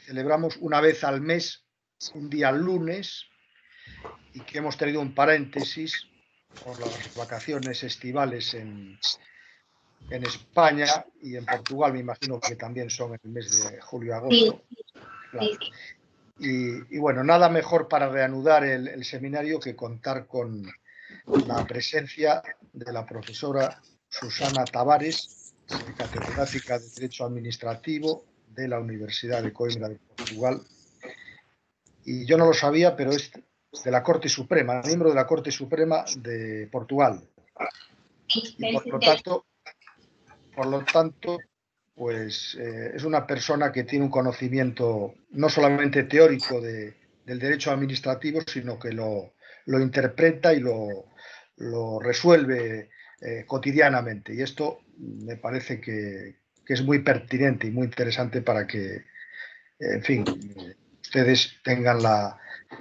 celebramos una vez al mes, un día lunes, y que hemos tenido un paréntesis por las vacaciones estivales en España y en Portugal, me imagino que también son en el mes de julio-agosto. Sí, claro. sí. Y bueno, nada mejor para reanudar el seminario que contar con la presencia de la profesora Susana Tavares, catedrática de Derecho Administrativo de la Universidad de Coimbra de Portugal. Y yo no lo sabía, pero es de la Corte Suprema, miembro de la Corte Suprema de Portugal. Y por lo tanto, pues es una persona que tiene un conocimiento no solamente teórico del derecho administrativo, sino que lo interpreta y lo resuelve cotidianamente. Y esto me parece que es muy pertinente y muy interesante para que, en fin, ustedes tengan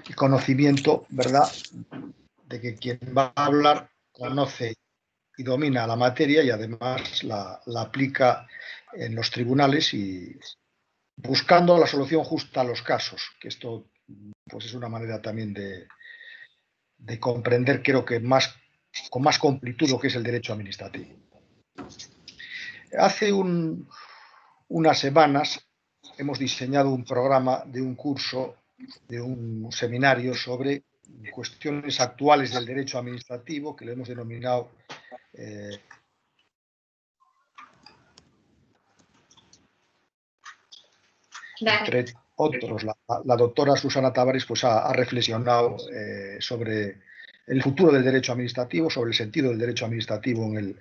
el conocimiento, ¿verdad?, de que quien va a hablar conoce y domina la materia y además la aplica en los tribunales y buscando la solución justa a los casos, que esto pues es una manera también de comprender, creo que con más completud lo que es el derecho administrativo. Hace unas semanas hemos diseñado un programa de un curso, de un seminario sobre cuestiones actuales del derecho administrativo, que lo hemos denominado entre otros, la doctora Susana Tavares pues ha reflexionado sobre el futuro del derecho administrativo, sobre el sentido del derecho administrativo en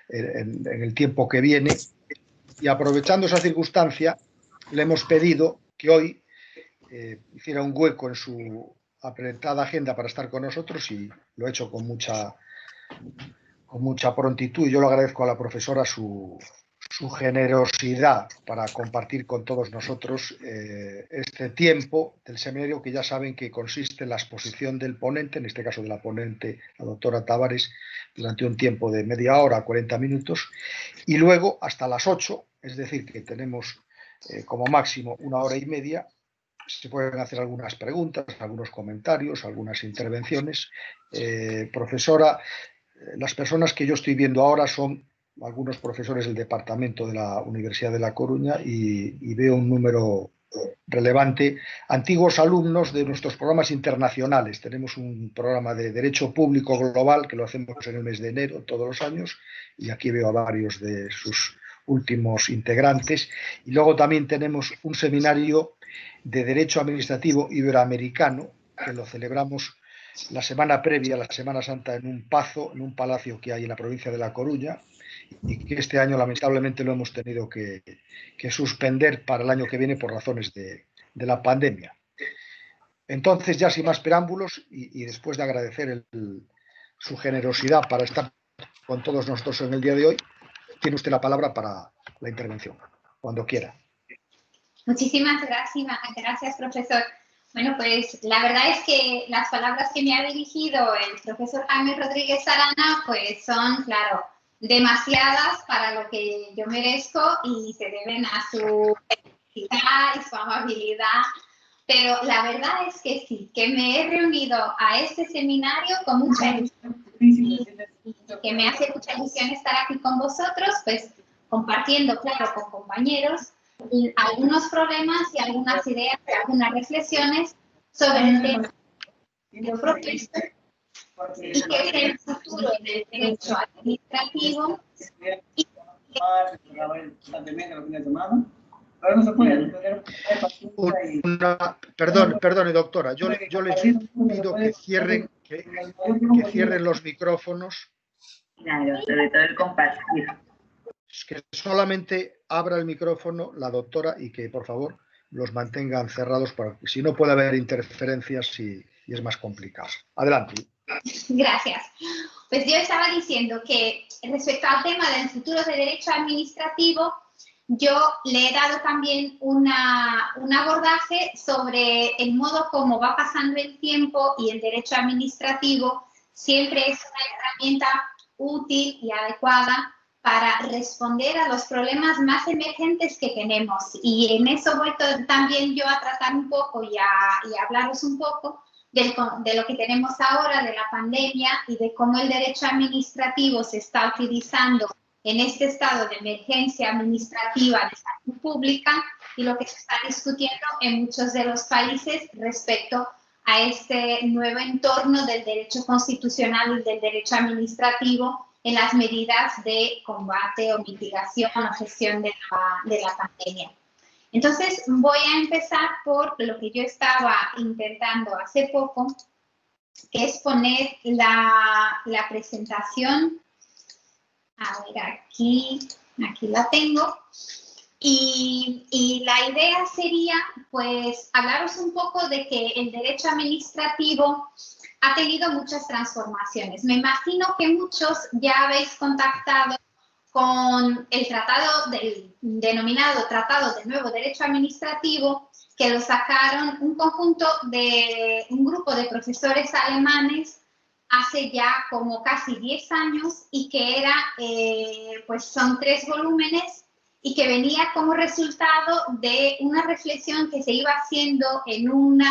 el tiempo que viene, y aprovechando esa circunstancia le hemos pedido que hoy hiciera un hueco en su apretada agenda para estar con nosotros, y lo ha hecho con mucha prontitud, y yo lo agradezco a la profesora su generosidad para compartir con todos nosotros este tiempo del seminario, que ya saben que consiste en la exposición del ponente, en este caso de la ponente, la doctora Tavares, durante un tiempo de media hora, 40 minutos, y luego hasta las 8, es decir, que tenemos como máximo una hora y media, se pueden hacer algunas preguntas, algunos comentarios, algunas intervenciones. Profesora, las personas que yo estoy viendo ahora son algunos profesores del departamento de la Universidad de La Coruña, y veo un número relevante, antiguos alumnos de nuestros programas internacionales. Tenemos un programa de Derecho Público Global que lo hacemos en el mes de enero todos los años, y aquí veo a varios de sus últimos integrantes. Y luego también tenemos un seminario de Derecho Administrativo Iberoamericano que lo celebramos la semana previa a la Semana Santa en un palacio que hay en la provincia de La Coruña, y que este año lamentablemente lo hemos tenido que suspender para el año que viene por razones de la pandemia. Entonces, ya sin más preámbulos, y después de agradecer su generosidad para estar con todos nosotros en el día de hoy, tiene usted la palabra para la intervención, cuando quiera. Muchísimas gracias, profesor. Bueno, pues la verdad es que las palabras que me ha dirigido el profesor Jaime Rodríguez Arana pues son, claro, demasiadas para lo que yo merezco, y se deben a su felicidad y su amabilidad. Pero la verdad es que sí, que me he reunido a este seminario con mucha ilusión, y que me hace mucha ilusión estar aquí con vosotros, pues compartiendo, claro, con compañeros, y algunos problemas y algunas ideas y algunas reflexiones sobre el tema que yo propuesto, y que es el futuro del derecho administrativo. Perdone, doctora, yo le pido que cierren los micrófonos. Claro, sobre todo el compartir. Que solamente abra el micrófono la doctora, y que por favor los mantengan cerrados, porque si no puede haber interferencias y es más complicado. Adelante. Gracias. Pues yo estaba diciendo que respecto al tema del futuro del derecho administrativo, yo le he dado también un abordaje sobre el modo como va pasando el tiempo, y el derecho administrativo siempre es una herramienta útil y adecuada para responder a los problemas más emergentes que tenemos. Y en eso voy también yo a tratar un poco y a hablaros un poco de lo que tenemos ahora, de la pandemia y de cómo el derecho administrativo se está utilizando en este estado de emergencia administrativa de salud pública y lo que se está discutiendo en muchos de los países respecto a este nuevo entorno del derecho constitucional y del derecho administrativo en las medidas de combate o mitigación o gestión de la pandemia. Entonces, voy a empezar por lo que yo estaba intentando hace poco, que es poner la presentación. A ver, aquí la tengo. Y la idea sería, pues, hablaros un poco de que el derecho administrativo ha tenido muchas transformaciones. Me imagino que muchos ya habéis contactado con el tratado denominado Tratado de Nuevo Derecho Administrativo, que lo sacaron un grupo de profesores alemanes hace ya como casi 10 años y que era, pues son 3 volúmenes y que venía como resultado de una reflexión que se iba haciendo en un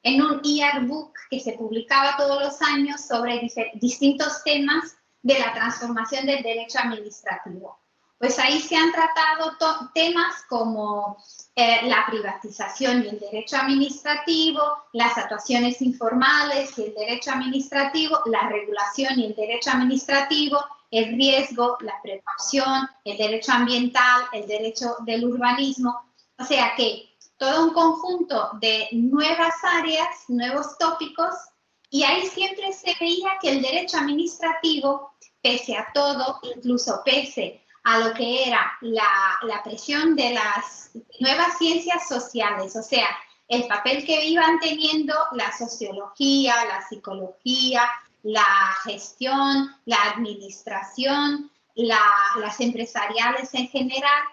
e-book que se publicaba todos los años sobre distintos temas de la transformación del derecho administrativo. Pues ahí se han tratado temas como la privatización y el derecho administrativo, las actuaciones informales y el derecho administrativo, la regulación y el derecho administrativo, el riesgo, la precaución, el derecho ambiental, el derecho del urbanismo. O sea que todo un conjunto de nuevas áreas, nuevos tópicos, y ahí siempre se veía que el derecho administrativo, pese a todo, incluso pese a lo que era la presión de las nuevas ciencias sociales, o sea, el papel que iban teniendo la sociología, la psicología, la gestión, la administración, las empresariales en general,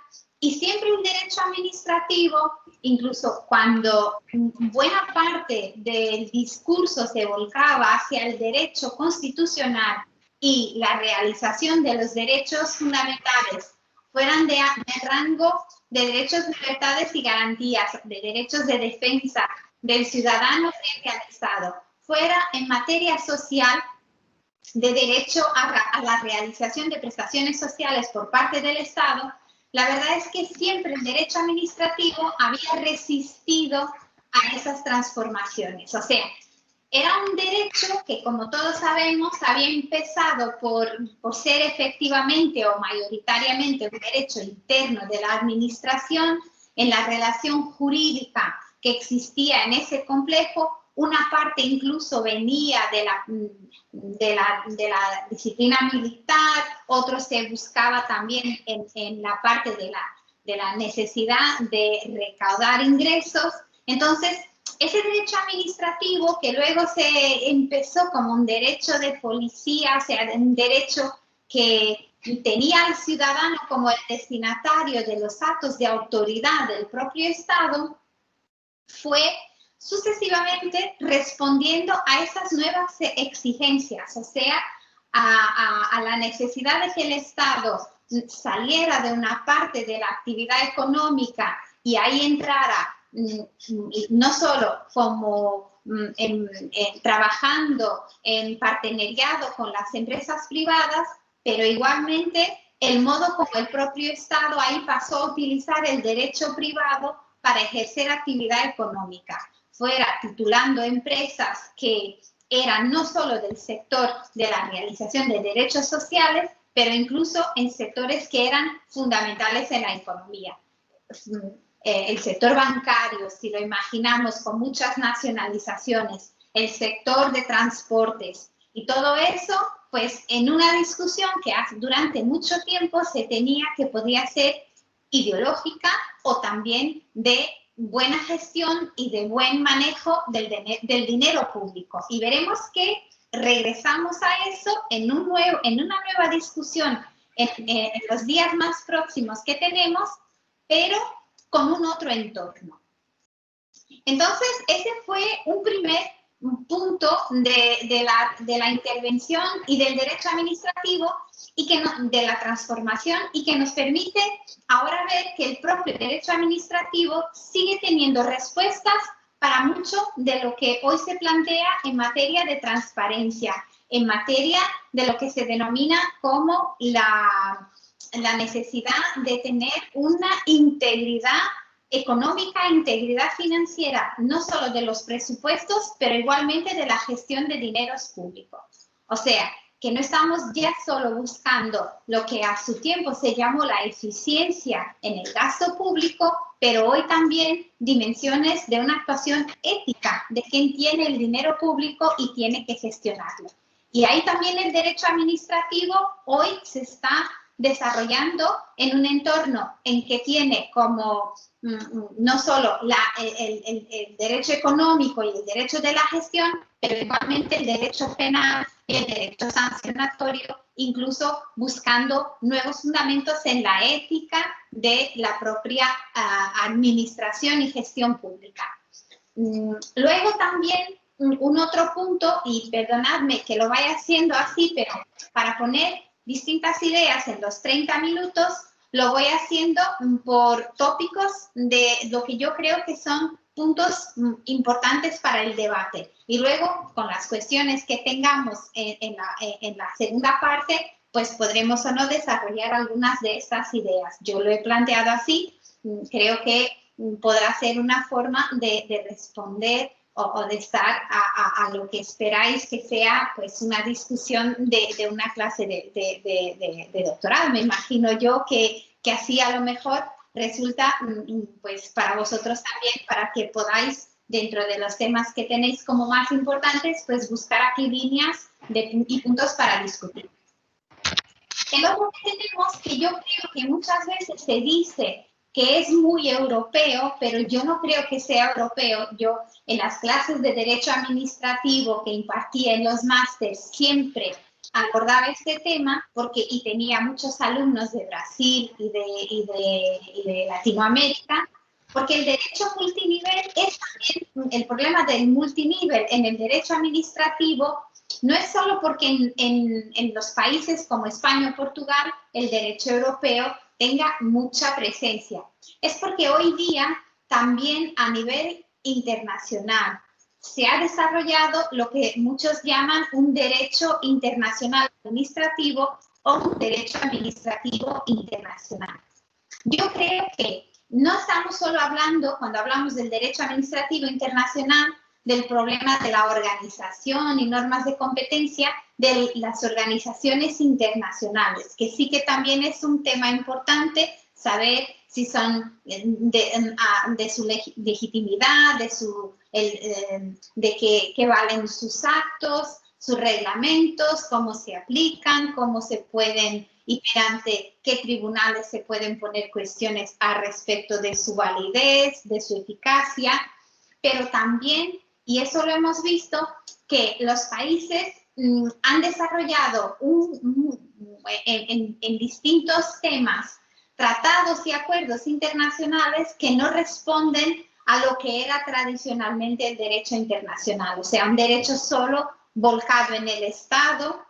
y siempre el derecho administrativo, incluso cuando buena parte del discurso se volcaba hacia el derecho constitucional y la realización de los derechos fundamentales, fueran de rango de derechos, libertades y garantías, de derechos de defensa del ciudadano frente al Estado, fuera en materia social, de derecho a la realización de prestaciones sociales por parte del Estado, la verdad es que siempre el derecho administrativo había resistido a esas transformaciones. O sea, era un derecho que, como todos sabemos, había empezado por ser efectivamente o mayoritariamente un derecho interno de la administración. En la relación jurídica que existía en ese complejo, una parte incluso venía de la disciplina militar, otro se buscaba también en la parte de la necesidad de recaudar ingresos. Entonces, ese derecho administrativo que luego se empezó como un derecho de policía, o sea, un derecho que tenía al ciudadano como el destinatario de los actos de autoridad del propio Estado, fue sucesivamente respondiendo a esas nuevas exigencias, o sea, a la necesidad de que el Estado saliera de una parte de la actividad económica y ahí entrara no solo como trabajando en partenariado con las empresas privadas, pero igualmente el modo como el propio Estado ahí pasó a utilizar el derecho privado para ejercer actividad económica, fuera titulando empresas que eran no solo del sector de la realización de derechos sociales, pero incluso en sectores que eran fundamentales en la economía. El sector bancario, si lo imaginamos, con muchas nacionalizaciones, el sector de transportes y todo eso, pues en una discusión que durante mucho tiempo se tenía que podía ser ideológica o también de buena gestión y de buen manejo del dinero público. Y veremos que regresamos a eso en una nueva discusión en los días más próximos que tenemos, pero con un otro entorno. Entonces, ese fue un primer punto de la intervención y del derecho administrativo y de la transformación, y que nos permite ahora ver que el propio derecho administrativo sigue teniendo respuestas para mucho de lo que hoy se plantea en materia de transparencia, en materia de lo que se denomina como la necesidad de tener una integridad económica, integridad financiera, no solo de los presupuestos, pero igualmente de la gestión de dineros públicos. O sea, que no estamos ya solo buscando lo que a su tiempo se llamó la eficiencia en el gasto público, pero hoy también dimensiones de una actuación ética de quien tiene el dinero público y tiene que gestionarlo. Y ahí también el derecho administrativo hoy se está desarrollando en un entorno en que tiene como no solo el derecho económico y el derecho de la gestión, pero igualmente el derecho penal y el derecho sancionatorio, incluso buscando nuevos fundamentos en la ética de la propia administración y gestión pública. Luego también un otro punto, y perdonadme que lo vaya haciendo así, pero para poner distintas ideas en los 30 minutos, lo voy haciendo por tópicos de lo que yo creo que son puntos importantes para el debate. Y luego, con las cuestiones que tengamos en la segunda parte, pues podremos o no desarrollar algunas de estas ideas. Yo lo he planteado así, creo que podrá ser una forma de responder o de estar a lo que esperáis que sea pues una discusión de una clase de doctorado. Me imagino yo que así a lo mejor resulta pues para vosotros también, para que podáis dentro de los temas que tenéis como más importantes, pues buscar aquí líneas y puntos para discutir. El otro que tenemos, que yo creo que muchas veces se dice que es muy europeo, pero yo no creo que sea europeo. Yo en las clases de Derecho Administrativo que impartía en los másters siempre abordaba este tema y tenía muchos alumnos de Brasil y de Latinoamérica, porque el derecho multinivel es también el problema del multinivel en el derecho administrativo. No es solo porque en los países como España o Portugal el derecho europeo tenga mucha presencia. Es porque hoy día también a nivel internacional se ha desarrollado lo que muchos llaman un derecho internacional administrativo o un derecho administrativo internacional. Yo creo que no estamos solo hablando, cuando hablamos del derecho administrativo internacional, del problema de la organización y normas de competencia de las organizaciones internacionales, que sí que también es un tema importante saber si son de su legitimidad, de qué valen sus actos, sus reglamentos, cómo se aplican, cómo se pueden y ante qué tribunales se pueden poner cuestiones al respecto de su validez, de su eficacia, pero también, y eso lo hemos visto, que los países han desarrollado en distintos temas tratados y acuerdos internacionales que no responden a lo que era tradicionalmente el derecho internacional, o sea, un derecho solo volcado en el Estado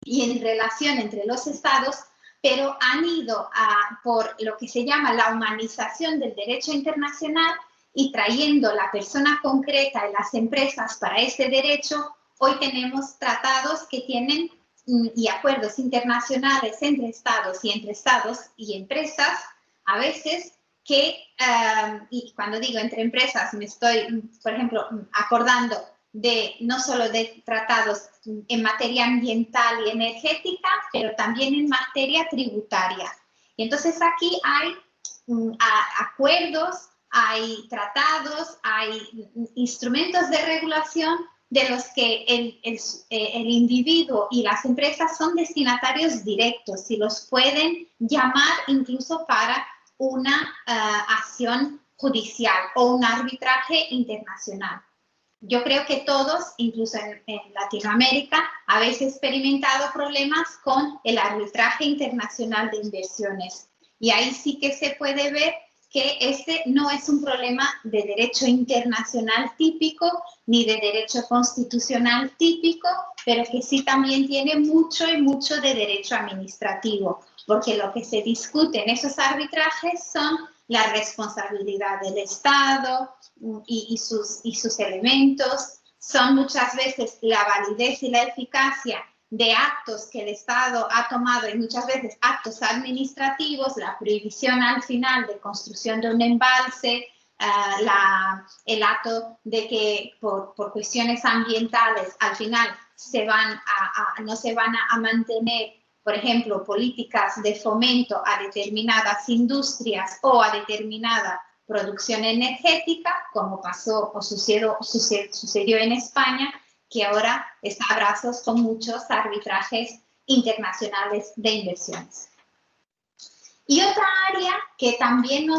y en relación entre los Estados, pero han ido por lo que se llama la humanización del derecho internacional y trayendo la persona concreta y las empresas para ese derecho. Hoy tenemos tratados que tienen y acuerdos internacionales entre estados y empresas, a veces que, y cuando digo entre empresas, me estoy, por ejemplo, acordando de no solo de tratados en materia ambiental y energética, pero también en materia tributaria. Y entonces aquí hay acuerdos, hay tratados, hay instrumentos de regulación de los que el individuo y las empresas son destinatarios directos y los pueden llamar incluso para una acción judicial o un arbitraje internacional. Yo creo que todos, incluso en Latinoamérica, habéis experimentado problemas con el arbitraje internacional de inversiones. Y ahí sí que se puede ver que este no es un problema de derecho internacional típico ni de derecho constitucional típico, pero que sí también tiene mucho y mucho de derecho administrativo, porque lo que se discute en esos arbitrajes son la responsabilidad del Estado y sus elementos, son muchas veces la validez y la eficacia de actos que el Estado ha tomado y muchas veces actos administrativos, la prohibición al final de construcción de un embalse, el acto de que por cuestiones ambientales al final no se van a mantener, por ejemplo, políticas de fomento a determinadas industrias o a determinada producción energética, como pasó o sucedió en España, que ahora está a brazos con muchos arbitrajes internacionales de inversiones. Y otra área que también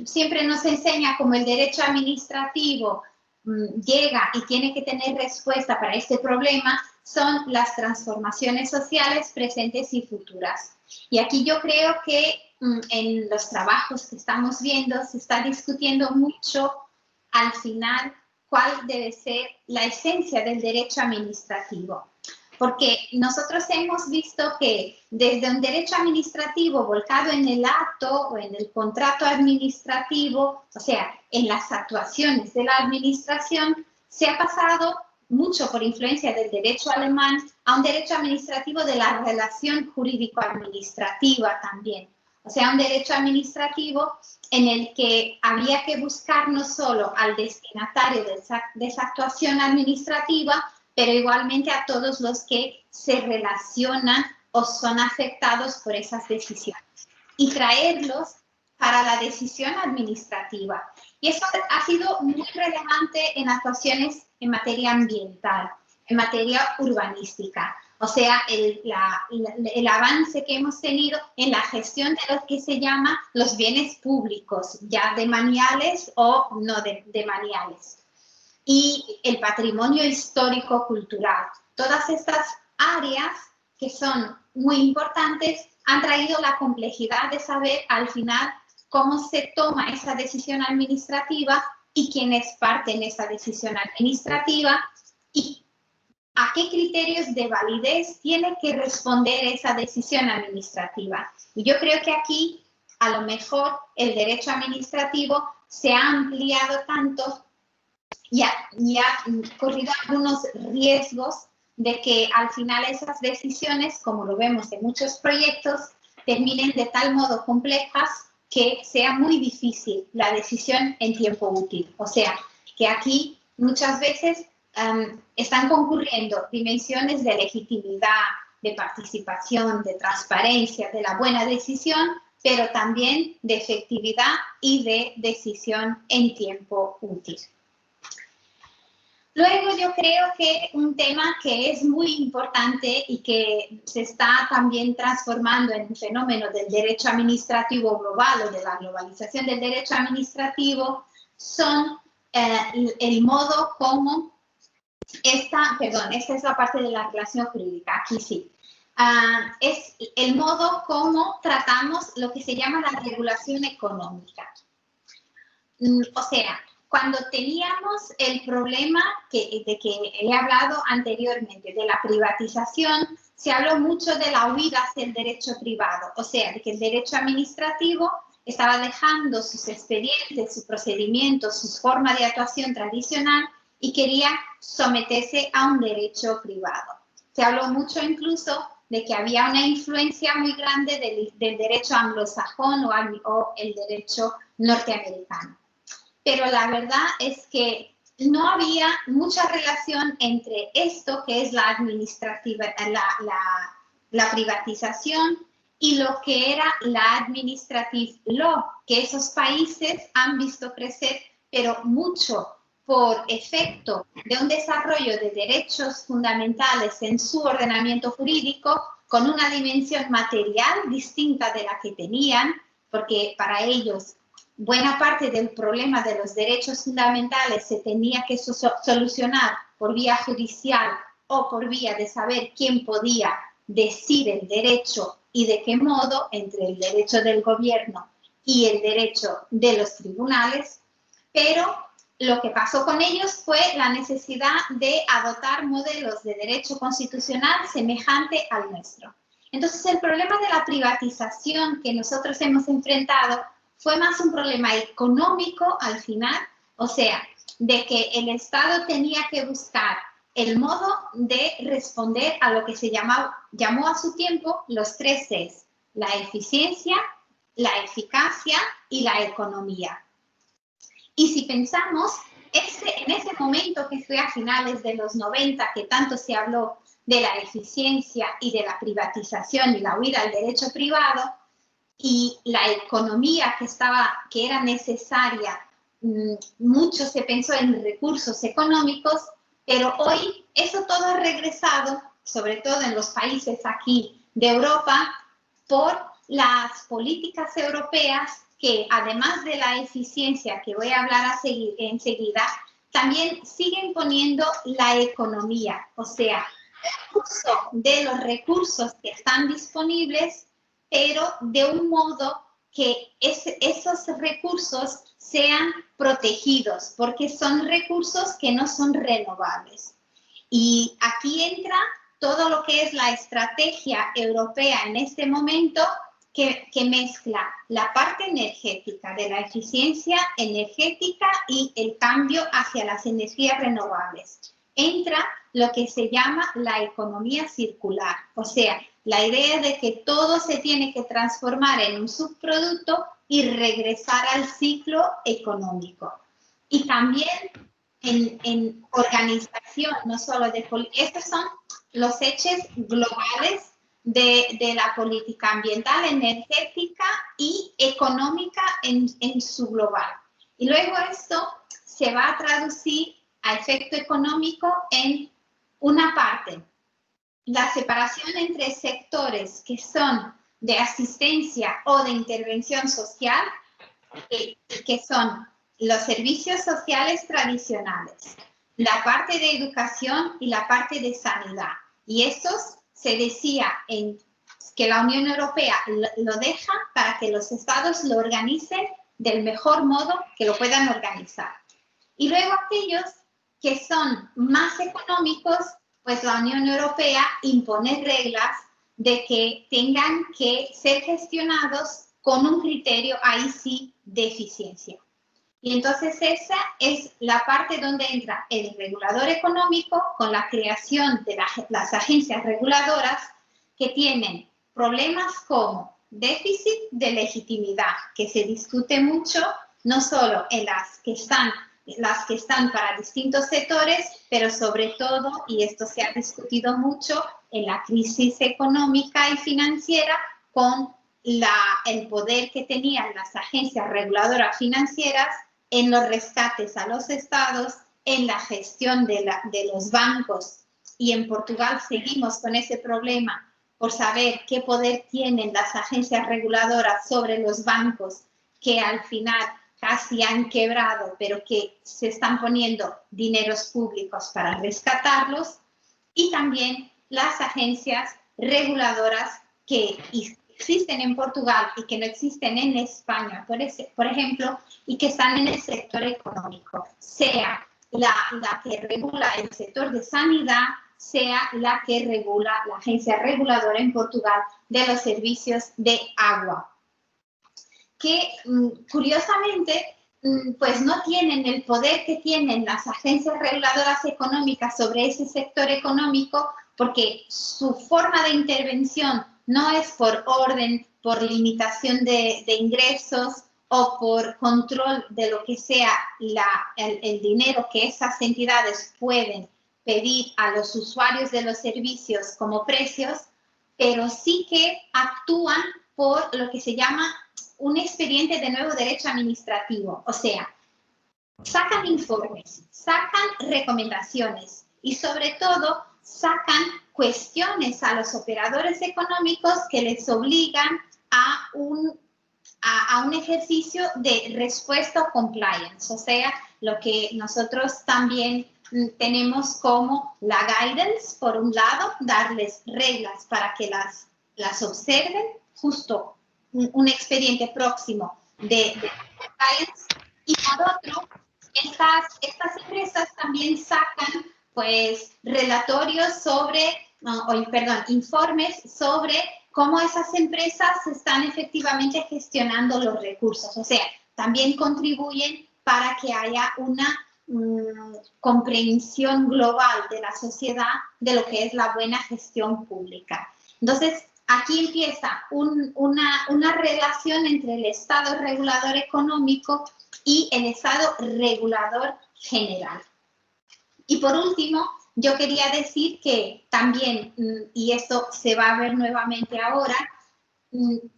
siempre nos enseña cómo el derecho administrativo llega y tiene que tener respuesta para este problema son las transformaciones sociales presentes y futuras. Y aquí yo creo que en los trabajos que estamos viendo se está discutiendo mucho al final cuál debe ser la esencia del derecho administrativo. Porque nosotros hemos visto que desde un derecho administrativo volcado en el acto o en el contrato administrativo, o sea, en las actuaciones de la administración, se ha pasado mucho por influencia del derecho alemán a un derecho administrativo de la relación jurídico-administrativa también. O sea, un derecho administrativo en el que había que buscar no solo al destinatario de esa actuación administrativa, pero igualmente a todos los que se relacionan o son afectados por esas decisiones y traerlos para la decisión administrativa. Y eso ha sido muy relevante en actuaciones en materia ambiental, en materia urbanística. O sea, el avance que hemos tenido en la gestión de lo que se llama los bienes públicos, ya demaniales o no demaniales. Y el patrimonio histórico-cultural. Todas estas áreas que son muy importantes han traído la complejidad de saber al final cómo se toma esa decisión administrativa y quién es parte en esa decisión administrativa y a qué criterios de validez tiene que responder esa decisión administrativa. Y yo creo que aquí, a lo mejor, el derecho administrativo se ha ampliado tanto y ha corrido algunos riesgos de que al final esas decisiones, como lo vemos en muchos proyectos, terminen de tal modo complejas que sea muy difícil la decisión en tiempo útil. O sea, que aquí muchas veces están concurriendo dimensiones de legitimidad, de participación, de transparencia, de la buena decisión, pero también de efectividad y de decisión en tiempo útil. Luego yo creo que un tema que es muy importante y que se está también transformando en un fenómeno del derecho administrativo global o de la globalización del derecho administrativo son el modo como esta es la parte de la relación jurídica, aquí sí. Es el modo como tratamos lo que se llama la regulación económica. O sea, cuando teníamos el problema de que he hablado anteriormente, de la privatización, se habló mucho de la huida hacia el derecho privado, o sea, de que el derecho administrativo estaba dejando sus expedientes, sus procedimientos, su forma de actuación tradicional y quería someterse a un derecho privado. Se habló mucho incluso de que había una influencia muy grande del derecho anglosajón o el derecho norteamericano. Pero la verdad es que no había mucha relación entre esto, que es la privatización, y lo que era la administrative law, que esos países han visto crecer, pero mucho por efecto de un desarrollo de derechos fundamentales en su ordenamiento jurídico, con una dimensión material distinta de la que tenían, porque para ellos buena parte del problema de los derechos fundamentales se tenía que solucionar por vía judicial o por vía de saber quién podía decir el derecho y de qué modo entre el derecho del gobierno y el derecho de los tribunales, pero lo que pasó con ellos fue la necesidad de adoptar modelos de derecho constitucional semejante al nuestro. Entonces, el problema de la privatización que nosotros hemos enfrentado fue más un problema económico al final, o sea, de que el Estado tenía que buscar el modo de responder a lo que se llamó a su tiempo los 3 Cs: la eficiencia, la eficacia y la economía. Y si pensamos, en ese momento que fue a finales de los 90, que tanto se habló de la eficiencia y de la privatización y la huida al derecho privado, y la economía que era necesaria, mucho se pensó en recursos económicos, pero hoy eso todo ha regresado, sobre todo en los países aquí de Europa, por las políticas europeas que, además de la eficiencia que voy a hablar enseguida, también siguen poniendo la economía, o sea, el uso de los recursos que están disponibles, pero de un modo que esos recursos sean protegidos, porque son recursos que no son renovables. Y aquí entra todo lo que es la estrategia europea en este momento, que mezcla la parte energética de la eficiencia energética y el cambio hacia las energías renovables. Entra lo que se llama la economía circular, o sea, la idea de que todo se tiene que transformar en un subproducto y regresar al ciclo económico. Y también en organización, no solo de política. Estos son los hechos globales de la política ambiental, energética y económica en su global. Y luego esto se va a traducir a efecto económico en una parte: la separación entre sectores que son de asistencia o de intervención social, que son los servicios sociales tradicionales, la parte de educación y la parte de sanidad. Y estos se decía que la Unión Europea lo deja para que los estados lo organicen del mejor modo que lo puedan organizar. Y luego aquellos que son más económicos, pues la Unión Europea impone reglas de que tengan que ser gestionados con un criterio, ahí sí, de eficiencia. Y entonces esa es la parte donde entra el regulador económico con la creación de las agencias reguladoras, que tienen problemas como déficit de legitimidad, que se discute mucho, no solo en las que están para distintos sectores, pero sobre todo, y esto se ha discutido mucho, en la crisis económica y financiera, con el poder que tenían las agencias reguladoras financieras en los rescates a los estados, en la gestión de los bancos. Y en Portugal seguimos con ese problema por saber qué poder tienen las agencias reguladoras sobre los bancos, que al final casi han quebrado, pero que se están poniendo dineros públicos para rescatarlos. Y también las agencias reguladoras que existen en Portugal y que no existen en España, por ejemplo, y que están en el sector económico, sea la que regula el sector de sanidad, sea la que regula la agencia reguladora en Portugal de los servicios de agua, que curiosamente pues no tienen el poder que tienen las agencias reguladoras económicas sobre ese sector económico, porque su forma de intervención no es por orden, por limitación de ingresos o por control de lo que sea el dinero que esas entidades pueden pedir a los usuarios de los servicios como precios, pero sí que actúan por lo que se llama un expediente de nuevo derecho administrativo, o sea, sacan informes, sacan recomendaciones y sobre todo sacan cuestiones a los operadores económicos que les obligan a un ejercicio de respuesta o compliance, o sea, lo que nosotros también tenemos como la guidance, por un lado, darles reglas para que las observen, justo un expediente próximo de compliance, y por otro, estas empresas también sacan pues relatorios sobre, informes sobre cómo esas empresas están efectivamente gestionando los recursos. O sea, también contribuyen para que haya una comprensión global de la sociedad de lo que es la buena gestión pública. Entonces, aquí empieza una relación entre el Estado regulador económico y el Estado regulador general. Y por último, yo quería decir que también, y esto se va a ver nuevamente ahora,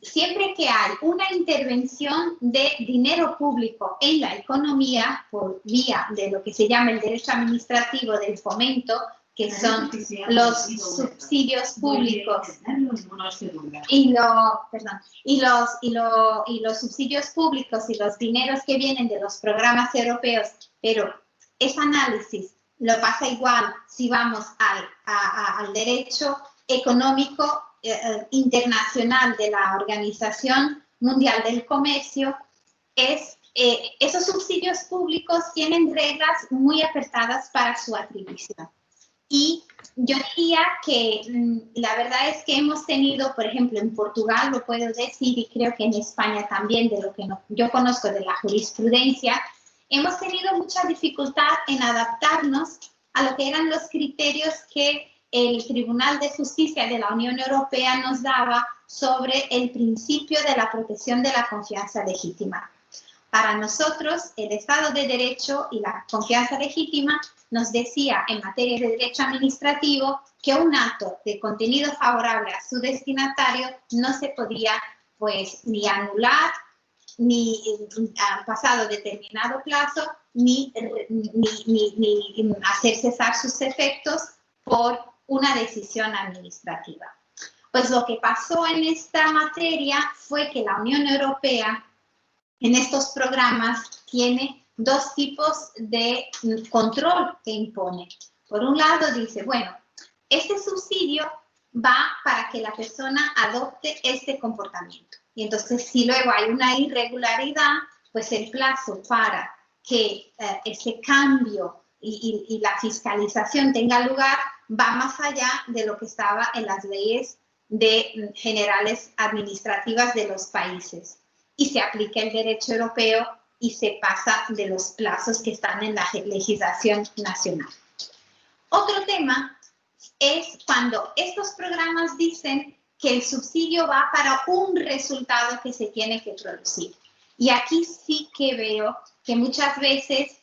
siempre que hay una intervención de dinero público en la economía por vía de lo que se llama el derecho administrativo del fomento, que son los subsidios públicos y los subsidios públicos y los dineros que vienen de los programas europeos, pero ese análisis lo pasa igual si vamos al derecho económico internacional de la Organización Mundial del Comercio. Esos subsidios públicos tienen reglas muy apretadas para su atribución. Y yo diría que la verdad es que hemos tenido, por ejemplo, en Portugal, lo puedo decir, y creo que en España también, de lo que yo conozco de la jurisprudencia, hemos tenido mucha dificultad en adaptarnos a lo que eran los criterios que el Tribunal de Justicia de la Unión Europea nos daba sobre el principio de la protección de la confianza legítima. Para nosotros, el Estado de Derecho y la confianza legítima nos decía en materia de derecho administrativo que un acto de contenido favorable a su destinatario no se podía pues ni anular, ni pasado determinado plazo, ni hacer cesar sus efectos por una decisión administrativa. Pues lo que pasó en esta materia fue que la Unión Europea en estos programas tiene dos tipos de control que impone. Por un lado dice, bueno, este subsidio va para que la persona adopte este comportamiento. Y entonces, si luego hay una irregularidad, pues el plazo para que ese cambio y la fiscalización tenga lugar va más allá de lo que estaba en las leyes generales administrativas de los países. Y se aplica el derecho europeo y se pasa de los plazos que están en la legislación nacional. Otro tema es cuando estos programas dicen que el subsidio va para un resultado que se tiene que producir. Y aquí sí que veo que muchas veces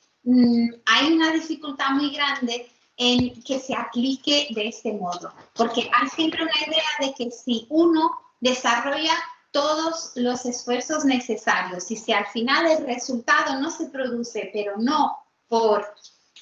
hay una dificultad muy grande en que se aplique de este modo, porque hay siempre una idea de que si uno desarrolla todos los esfuerzos necesarios y si al final el resultado no se produce, pero no por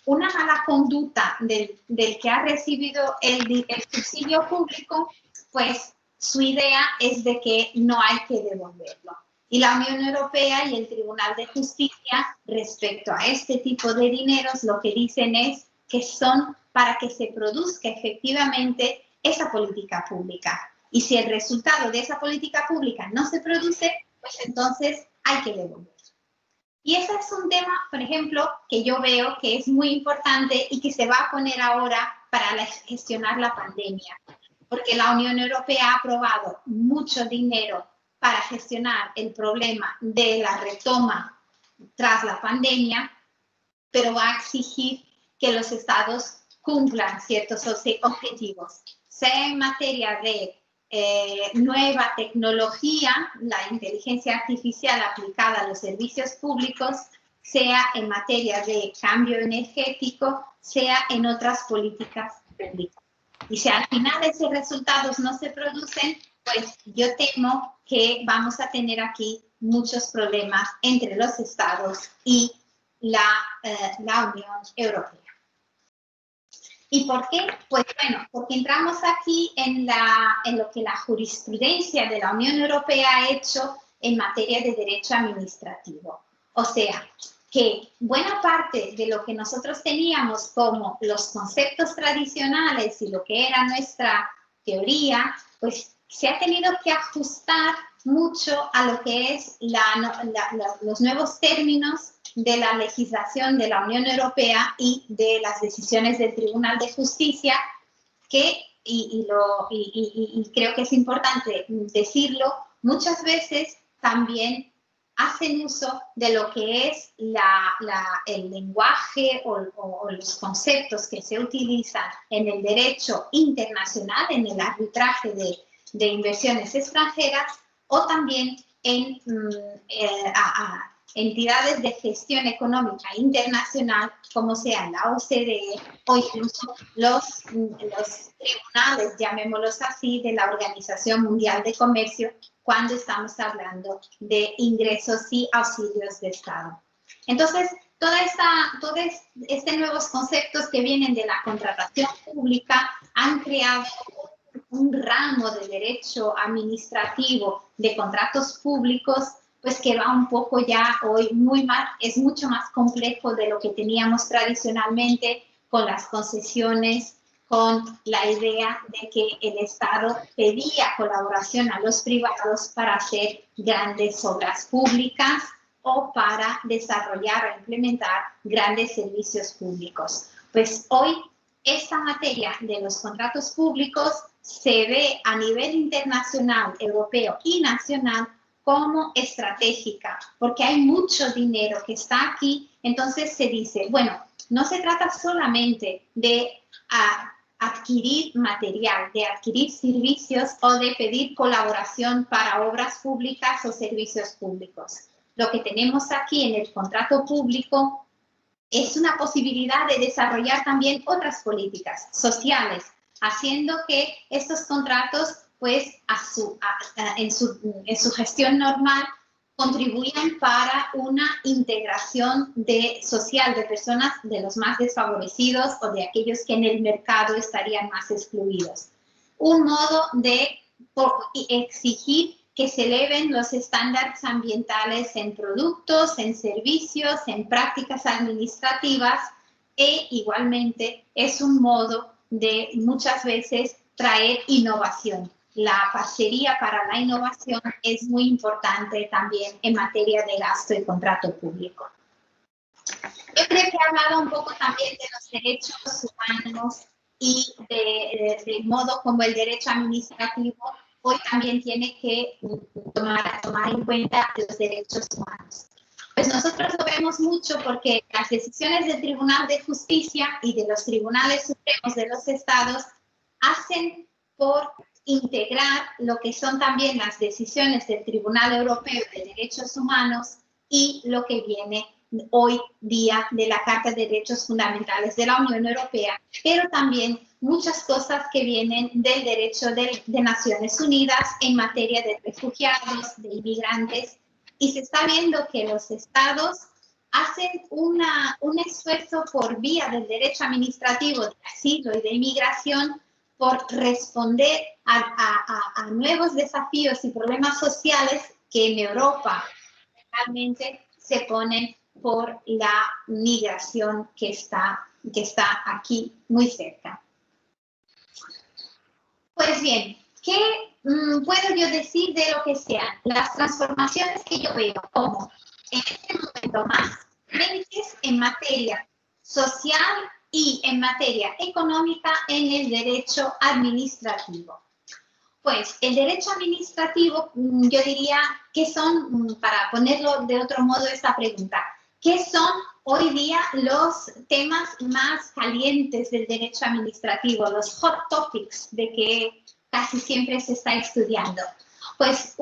una mala conducta del que ha recibido el subsidio público, pues su idea es de que no hay que devolverlo. Y la Unión Europea y el Tribunal de Justicia, respecto a este tipo de dineros, lo que dicen es que son para que se produzca efectivamente esa política pública. Y si el resultado de esa política pública no se produce, pues entonces hay que devolverlo. Y ese es un tema, por ejemplo, que yo veo que es muy importante y que se va a poner ahora para gestionar la pandemia. Porque la Unión Europea ha aprobado mucho dinero para gestionar el problema de la retoma tras la pandemia, pero va a exigir que los estados cumplan ciertos objetivos, sea en materia de nueva tecnología, la inteligencia artificial aplicada a los servicios públicos, sea en materia de cambio energético, sea en otras políticas públicas. Y si al final esos resultados no se producen, pues yo temo que vamos a tener aquí muchos problemas entre los estados y la Unión Europea. ¿Y por qué? Pues bueno, porque entramos aquí en lo que la jurisprudencia de la Unión Europea ha hecho en materia de derecho administrativo. O sea, que buena parte de lo que nosotros teníamos como los conceptos tradicionales y lo que era nuestra teoría, pues se ha tenido que ajustar mucho a lo que es los nuevos términos de la legislación de la Unión Europea y de las decisiones del Tribunal de Justicia, que, y creo que es importante decirlo, muchas veces también hacen uso de lo que es el lenguaje o los conceptos que se utilizan en el derecho internacional, en el arbitraje de inversiones extranjeras, o también en entidades de gestión económica internacional, como sean la OCDE o incluso los tribunales, llamémoslos así, de la Organización Mundial de Comercio, cuando estamos hablando de ingresos y auxilios de Estado. Entonces, todos estos nuevos conceptos que vienen de la contratación pública han creado un ramo de derecho administrativo de contratos públicos, pues que va un poco ya hoy es mucho más complejo de lo que teníamos tradicionalmente, con las concesiones, con la idea de que el Estado pedía colaboración a los privados para hacer grandes obras públicas o para desarrollar o implementar grandes servicios públicos. Pues hoy esta materia de los contratos públicos se ve a nivel internacional, europeo y nacional como estratégica, porque hay mucho dinero que está aquí. Entonces se dice, bueno, no se trata solamente de adquirir material, de adquirir servicios o de pedir colaboración para obras públicas o servicios públicos. Lo que tenemos aquí en el contrato público es una posibilidad de desarrollar también otras políticas sociales, haciendo que estos contratos, pues, en su gestión normal, contribuyan para una integración social de personas de los más desfavorecidos o de aquellos que en el mercado estarían más excluidos. Un modo de exigir que se eleven los estándares ambientales en productos, en servicios, en prácticas administrativas, e igualmente es un modo de muchas veces traer innovación. La parcería para la innovación es muy importante también en materia de gasto y contrato público. Yo creo que he hablado un poco también de los derechos humanos y del modo como el derecho administrativo hoy también tiene que tomar en cuenta los derechos humanos. Pues nosotros lo vemos mucho porque las decisiones del Tribunal de Justicia y de los Tribunales Supremos de los Estados hacen por integrar lo que son también las decisiones del Tribunal Europeo de Derechos Humanos y lo que viene hoy día de la Carta de Derechos Fundamentales de la Unión Europea, pero también muchas cosas que vienen del derecho de Naciones Unidas en materia de refugiados, de inmigrantes, y se está viendo que los estados hacen un esfuerzo por vía del derecho administrativo de asilo y de inmigración por responder a nuevos desafíos y problemas sociales que en Europa realmente se ponen por la migración que está aquí muy cerca. Pues bien, ¿qué puedo yo decir de lo que sean las transformaciones que yo veo como en este momento más urgentes en materia social y en materia económica en el derecho administrativo? Pues el derecho administrativo, yo diría que son, para ponerlo de otro modo esta pregunta, ¿qué son hoy día los temas más calientes del derecho administrativo, los hot topics de que casi siempre se está estudiando? Pues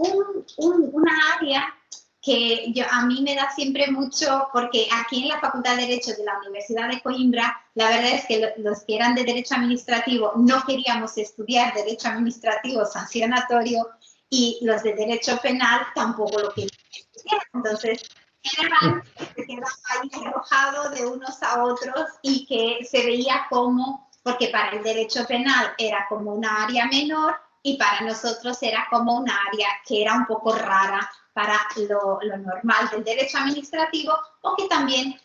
una área que a mí me da siempre mucho, porque aquí en la Facultad de Derecho de la Universidad de Coimbra, la verdad es que los que eran de Derecho Administrativo no queríamos estudiar Derecho Administrativo sancionatorio y los de Derecho Penal tampoco lo querían estudiar. Entonces, se quedaba ahí arrojado de unos a otros y que se veía como, porque para el Derecho Penal era como una área menor y para nosotros era como una área que era un poco rara para lo normal del derecho administrativo, o que también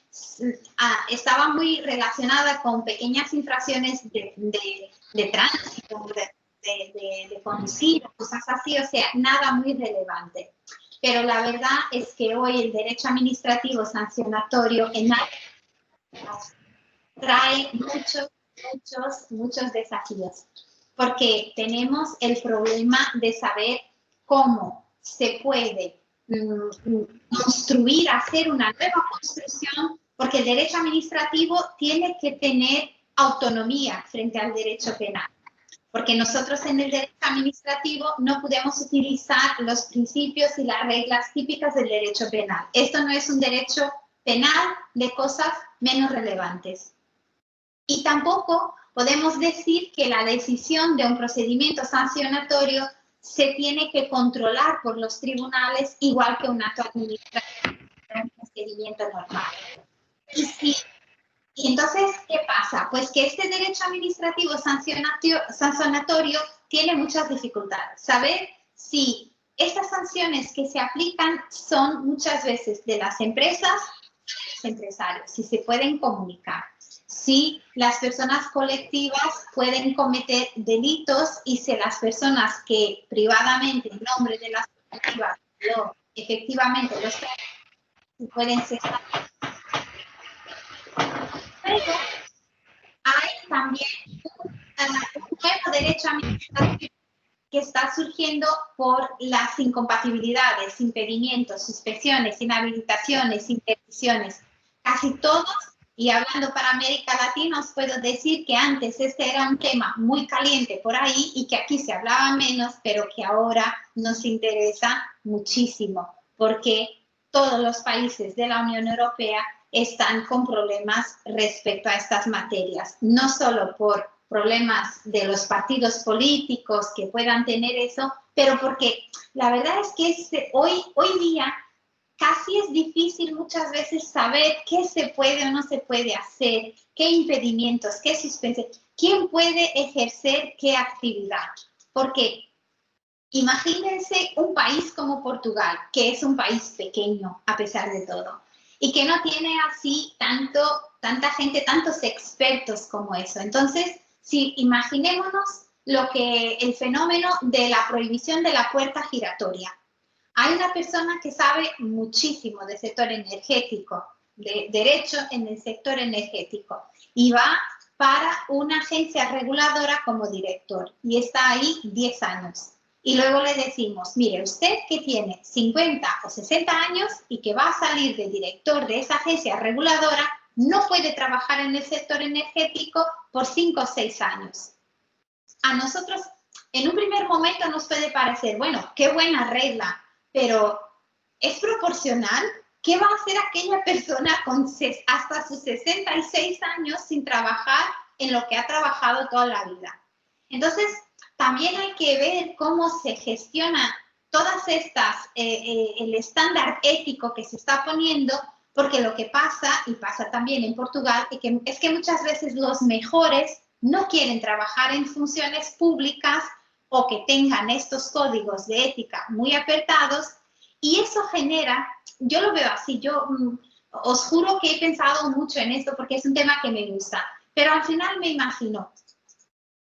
estaba muy relacionada con pequeñas infracciones de tránsito, de conducir, cosas así, o sea, nada muy relevante. Pero la verdad es que hoy el derecho administrativo sancionatorio en trae muchos desafíos, porque tenemos el problema de saber cómo se puede construir, hacer una nueva construcción, porque el derecho administrativo tiene que tener autonomía frente al derecho penal. Porque nosotros en el derecho administrativo no podemos utilizar los principios y las reglas típicas del derecho penal. Esto no es un derecho penal de cosas menos relevantes. Y tampoco podemos decir que la decisión de un procedimiento sancionatorio se tiene que controlar por los tribunales igual que un acto administrativo, un procedimiento normal. Y entonces, ¿qué pasa? Pues que este derecho administrativo sancionatorio tiene muchas dificultades. Saber si estas sanciones que se aplican son muchas veces de las empresas, los empresarios, si se pueden comunicar, si las personas colectivas pueden cometer delitos y si las personas que privadamente, en nombre de las colectivas, efectivamente los pueden cesar. Pero hay también un nuevo derecho administrativo que está surgiendo por las incompatibilidades, impedimentos, suspensiones, inhabilitaciones, interdicciones. Casi todos, y hablando para América Latina, os puedo decir que antes este era un tema muy caliente por ahí y que aquí se hablaba menos, pero que ahora nos interesa muchísimo, porque todos los países de la Unión Europea están con problemas respecto a estas materias, no solo por problemas de los partidos políticos que puedan tener eso, pero porque la verdad es que hoy día casi es difícil muchas veces saber qué se puede o no se puede hacer, qué impedimentos, qué suspensiones, quién puede ejercer qué actividad. Porque imagínense un país como Portugal, que es un país pequeño a pesar de todo, y que no tiene así tanta gente, tantos expertos como eso. Entonces, si imaginémonos el fenómeno de la prohibición de la puerta giratoria. Hay una persona que sabe muchísimo del sector energético, de derecho en el sector energético, y va para una agencia reguladora como director, y está ahí 10 años. Y luego le decimos, mire, usted que tiene 50 o 60 años y que va a salir de director de esa agencia reguladora, no puede trabajar en el sector energético por 5 o 6 años. A nosotros, en un primer momento nos puede parecer, bueno, qué buena regla, pero ¿es proporcional? ¿Qué va a hacer aquella persona con hasta sus 66 años sin trabajar en lo que ha trabajado toda la vida? Entonces, también hay que ver cómo se gestiona todas estas, el estándar ético que se está poniendo, porque lo que pasa, y pasa también en Portugal, es que muchas veces los mejores no quieren trabajar en funciones públicas o que tengan estos códigos de ética muy apretados, y eso genera, yo lo veo así, yo os juro que he pensado mucho en esto porque es un tema que me gusta, pero al final me imagino,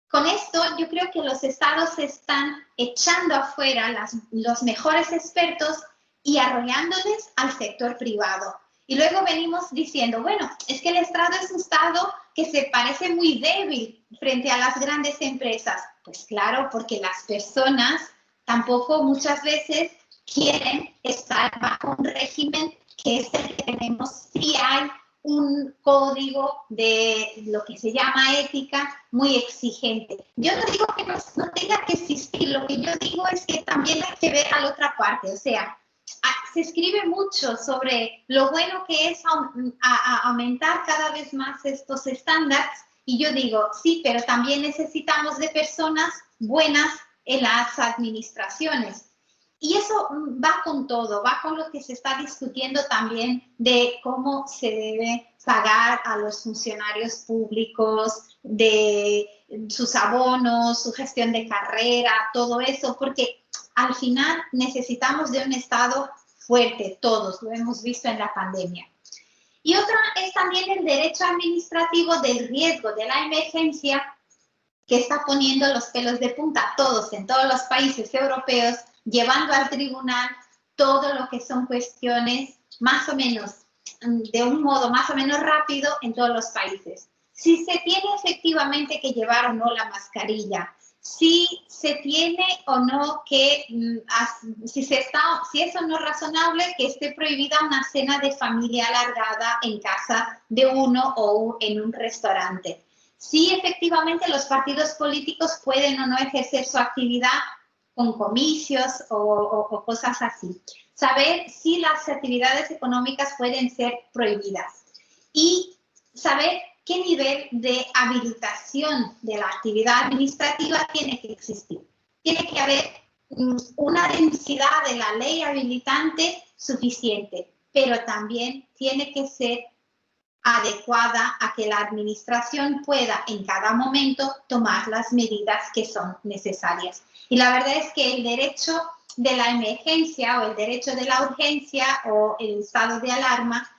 con esto yo creo que los estados están echando afuera los mejores expertos y arrollándoles al sector privado. Y luego venimos diciendo, bueno, es que el Estado es un Estado que se parece muy débil frente a las grandes empresas. Pues claro, porque las personas tampoco muchas veces quieren estar bajo un régimen que es el que tenemos si hay un código de lo que se llama ética muy exigente. Yo no digo que no tenga que existir, lo que yo digo es que también hay que ver a la otra parte, o sea, se escribe mucho sobre lo bueno que es aumentar cada vez más estos estándares y yo digo, sí, pero también necesitamos de personas buenas en las administraciones. Y eso va con todo, va con lo que se está discutiendo también de cómo se debe pagar a los funcionarios públicos, de sus abonos, su gestión de carrera, todo eso, porque al final necesitamos de un Estado fuerte, todos, lo hemos visto en la pandemia. Y otra es también el derecho administrativo del riesgo, de la emergencia, que está poniendo los pelos de punta a todos en todos los países europeos, llevando al tribunal todo lo que son cuestiones más o menos, de un modo más o menos rápido en todos los países. Si se tiene efectivamente que llevar o no la mascarilla, si se tiene o no que, si es o no razonable que esté prohibida una cena de familia alargada en casa de uno o en un restaurante. Si efectivamente los partidos políticos pueden o no ejercer su actividad con comicios o cosas así. Saber si las actividades económicas pueden ser prohibidas y saber qué nivel de habilitación de la actividad administrativa tiene que existir. Tiene que haber una densidad de la ley habilitante suficiente, pero también tiene que ser adecuada a que la administración pueda en cada momento tomar las medidas que son necesarias. Y la verdad es que el derecho de la emergencia o el derecho de la urgencia o el estado de alarma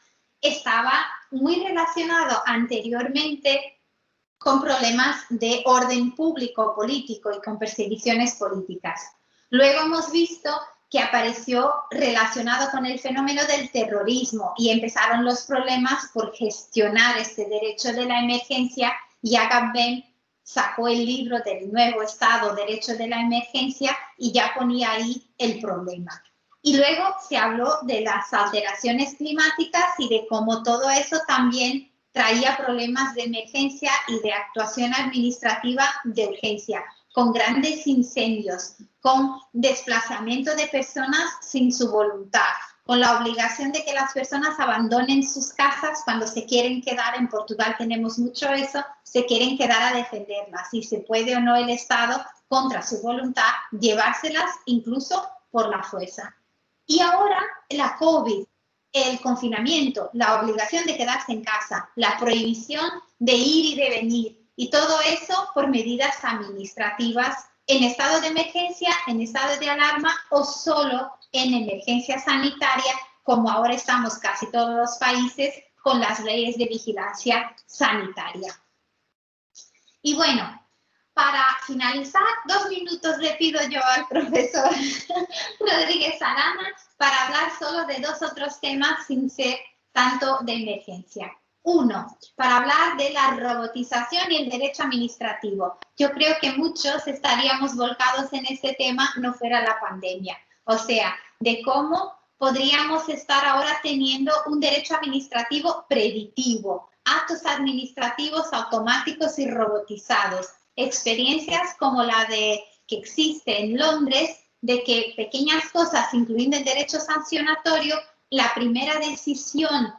estaba muy relacionado anteriormente con problemas de orden público político y con persecuciones políticas. Luego hemos visto que apareció relacionado con el fenómeno del terrorismo y empezaron los problemas por gestionar este derecho de la emergencia y Agamben sacó el libro del nuevo Estado, Derecho de la Emergencia, y ya ponía ahí el problema. Y luego se habló de las alteraciones climáticas y de cómo todo eso también traía problemas de emergencia y de actuación administrativa de urgencia, con grandes incendios, con desplazamiento de personas sin su voluntad, con la obligación de que las personas abandonen sus casas cuando se quieren quedar. En Portugal tenemos mucho eso, se quieren quedar a defenderlas, si se puede o no el Estado, contra su voluntad, llevárselas incluso por la fuerza. Y ahora la COVID, el confinamiento, la obligación de quedarse en casa, la prohibición de ir y de venir, y todo eso por medidas administrativas en estado de emergencia, en estado de alarma o solo en emergencia sanitaria, como ahora estamos casi todos los países con las leyes de vigilancia sanitaria. Y bueno, para finalizar, 2 minutos le pido yo al profesor Rodríguez Arana para hablar solo de 2 otros temas sin ser tanto de emergencia. Uno, para hablar de la robotización y el derecho administrativo. Yo creo que muchos estaríamos volcados en este tema no fuera la pandemia. O sea, de cómo podríamos estar ahora teniendo un derecho administrativo predictivo, actos administrativos automáticos y robotizados. Experiencias como la de que existe en Londres, de que pequeñas cosas, incluyendo el derecho sancionatorio, la primera decisión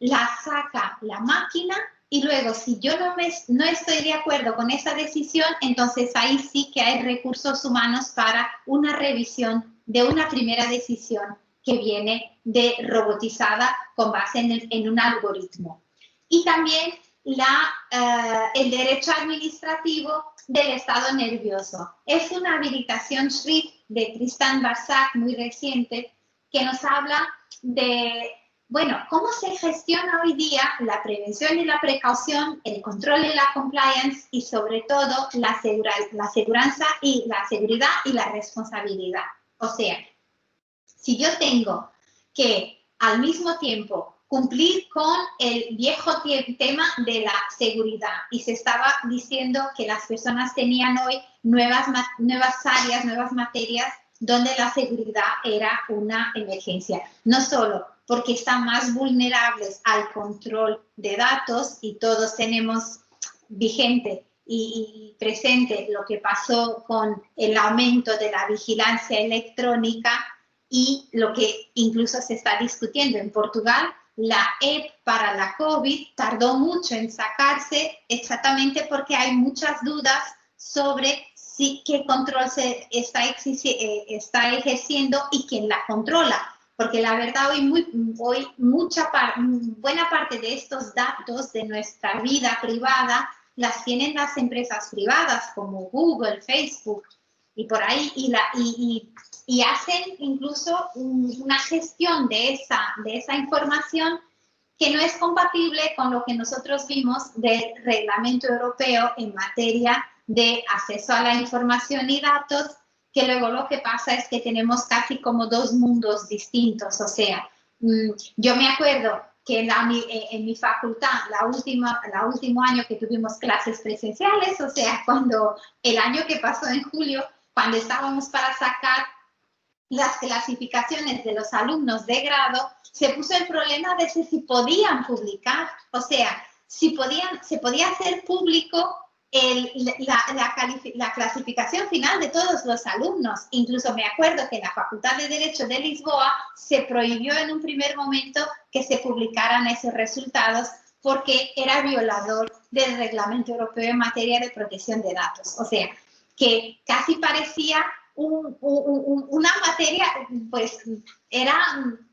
la saca la máquina y luego si yo no estoy de acuerdo con esa decisión, entonces ahí sí que hay recursos humanos para una revisión de una primera decisión que viene de robotizada con base en un algoritmo. Y también el derecho administrativo del estado nervioso. Es una habilitación Schrift de Tristan Barsac muy reciente que nos habla de, bueno, cómo se gestiona hoy día la prevención y la precaución, el control y la compliance y sobre todo la seguridad y la responsabilidad. O sea, si yo tengo que al mismo tiempo cumplir con el viejo tema de la seguridad y se estaba diciendo que las personas tenían hoy nuevas áreas, nuevas materias donde la seguridad era una emergencia. No solo porque están más vulnerables al control de datos y todos tenemos vigente y presente lo que pasó con el aumento de la vigilancia electrónica y lo que incluso se está discutiendo en Portugal. La EP para la COVID tardó mucho en sacarse exactamente porque hay muchas dudas sobre qué control se está ejerciendo y quién la controla. Porque la verdad hoy buena parte de estos datos de nuestra vida privada las tienen las empresas privadas como Google, Facebook y por ahí y hacen incluso una gestión de esa información que no es compatible con lo que nosotros vimos del reglamento europeo en materia de acceso a la información y datos, que luego lo que pasa es que tenemos casi como dos mundos distintos. O sea, yo me acuerdo que en mi facultad, el último año que tuvimos clases presenciales, o sea, cuando el año que pasó en julio, cuando estábamos para sacar las clasificaciones de los alumnos de grado, se puso el problema de si podían publicar, o sea, se podía hacer público la clasificación final de todos los alumnos. Incluso me acuerdo que en la Facultad de Derecho de Lisboa se prohibió en un primer momento que se publicaran esos resultados porque era violador del Reglamento Europeo en materia de protección de datos. O sea, que casi parecía una materia, pues era,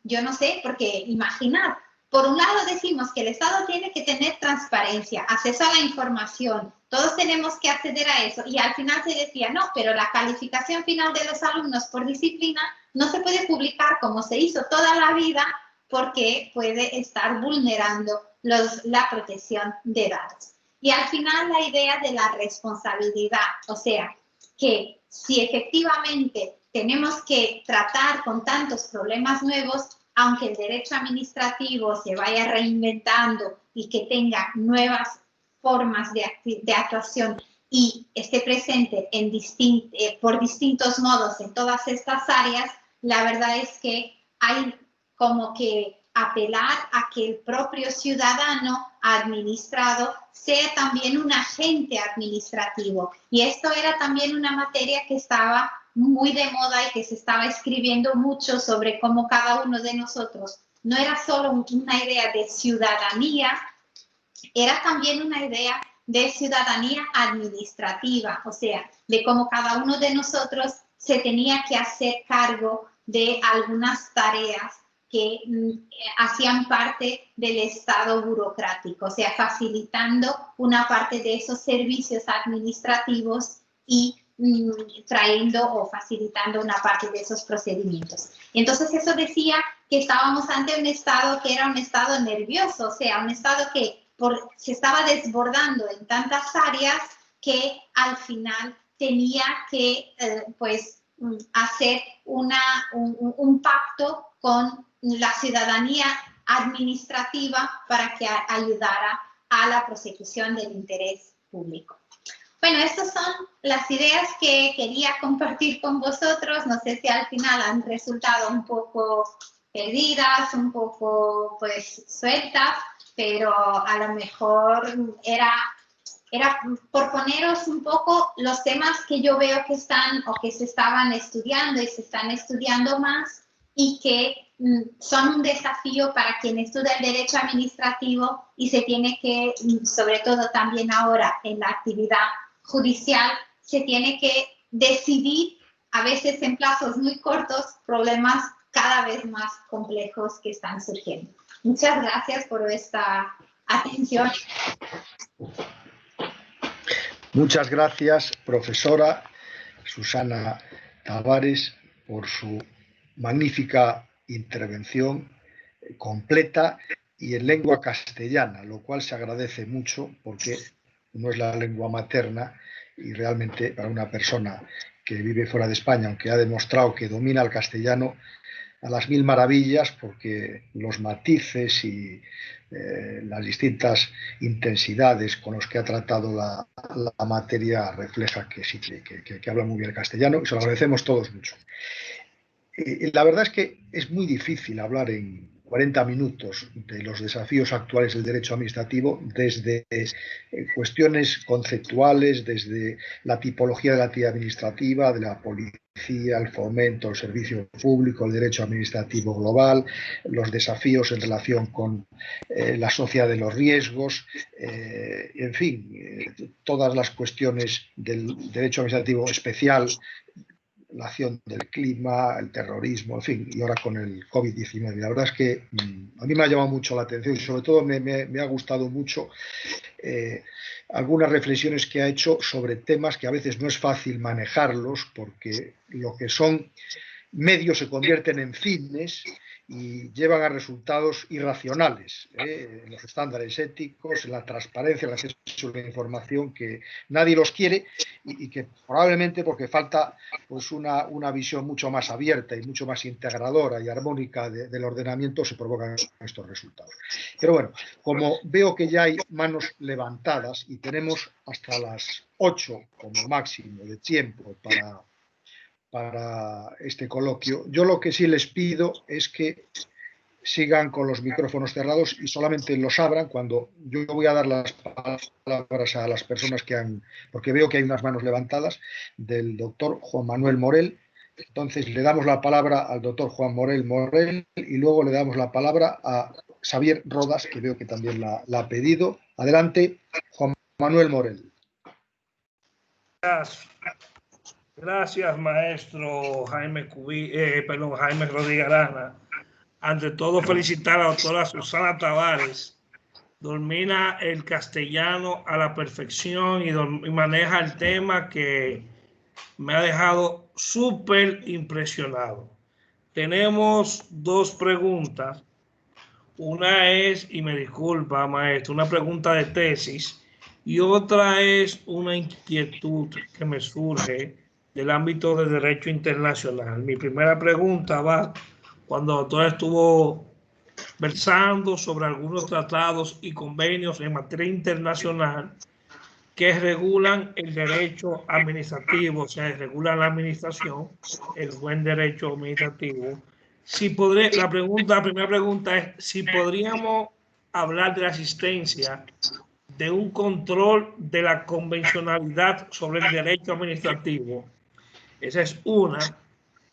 yo no sé, porque imaginar, por un lado decimos que el Estado tiene que tener transparencia, acceso a la información, todos tenemos que acceder a eso, y al final se decía, no, pero la calificación final de los alumnos por disciplina no se puede publicar como se hizo toda la vida porque puede estar vulnerando la protección de datos. Y al final la idea de la responsabilidad, o sea, que si efectivamente tenemos que tratar con tantos problemas nuevos, aunque el derecho administrativo se vaya reinventando y que tenga nuevas formas de actuación y esté presente por distintos modos en todas estas áreas, la verdad es que hay como que apelar a que el propio ciudadano administrado sea también un agente administrativo. Y esto era también una materia que estaba muy de moda y que se estaba escribiendo mucho sobre cómo cada uno de nosotros no era solo una idea de ciudadanía, era también una idea de ciudadanía administrativa, o sea, de cómo cada uno de nosotros se tenía que hacer cargo de algunas tareas que hacían parte del Estado burocrático, o sea, facilitando una parte de esos servicios administrativos y trayendo o facilitando una parte de esos procedimientos. Entonces eso decía que estábamos ante un Estado que era un Estado nervioso, o sea, un Estado que se estaba desbordando en tantas áreas que al final tenía que hacer un pacto con la ciudadanía administrativa para que ayudara a la prosecución del interés público. Bueno, estas son las ideas que quería compartir con vosotros. No sé si al final han resultado un poco perdidas, un poco pues sueltas, pero a lo mejor era por poneros un poco los temas que yo veo que están o que se estaban estudiando y se están estudiando más y que son un desafío para quien estudia el derecho administrativo y se tiene que, sobre todo también ahora en la actividad judicial, se tiene que decidir, a veces en plazos muy cortos, problemas cada vez más complejos que están surgiendo. Muchas gracias por esta atención. Muchas gracias, profesora Susana Tavares, por su magnífica intervención completa y en lengua castellana, lo cual se agradece mucho porque no es la lengua materna y realmente para una persona que vive fuera de España, aunque ha demostrado que domina el castellano a las mil maravillas, porque los matices y las distintas intensidades con los que ha tratado la materia refleja que sí, que habla muy bien el castellano y se lo agradecemos todos mucho. La verdad es que es muy difícil hablar en 40 minutos de los desafíos actuales del derecho administrativo desde cuestiones conceptuales, desde la tipología de la actividad administrativa, de la policía, el fomento, el servicio público, el derecho administrativo global, los desafíos en relación con la sociedad de los riesgos, en fin, todas las cuestiones del derecho administrativo especial, la acción del clima, el terrorismo, en fin, y ahora con el COVID-19. La verdad es que a mí me ha llamado mucho la atención y sobre todo me ha gustado mucho algunas reflexiones que ha hecho sobre temas que a veces no es fácil manejarlos porque lo que son medios se convierten en fines y llevan a resultados irracionales en los estándares éticos, en la transparencia, en el acceso a la información, que nadie los quiere y que probablemente porque falta pues una visión mucho más abierta y mucho más integradora y armónica del ordenamiento se provocan estos resultados. Pero bueno, como veo que ya hay manos levantadas y tenemos hasta las 8 como máximo de tiempo para este coloquio, yo lo que sí les pido es que sigan con los micrófonos cerrados y solamente los abran cuando yo voy a dar las palabras a las personas que han, porque veo que hay unas manos levantadas, del doctor Juan Manuel Morel. Entonces le damos la palabra al doctor Juan Morel y luego le damos la palabra a Xavier Rodas, que veo que también la ha pedido. Adelante, Juan Manuel Morel. Gracias, maestro Jaime Rodríguez Arana. Ante todo, felicitar a la doctora Susana Tavares. Domina el castellano a la perfección y maneja el tema que me ha dejado súper impresionado. Tenemos dos preguntas. Una es, y me disculpa, maestro, una pregunta de tesis y otra es una inquietud que me surge del ámbito de derecho internacional. Mi primera pregunta va cuando el doctor estuvo versando sobre algunos tratados y convenios en materia internacional que regulan el derecho administrativo, o sea, regulan la administración, el buen derecho administrativo. La primera pregunta es si podríamos hablar de la existencia de un control de la convencionalidad sobre el derecho administrativo. Esa es una.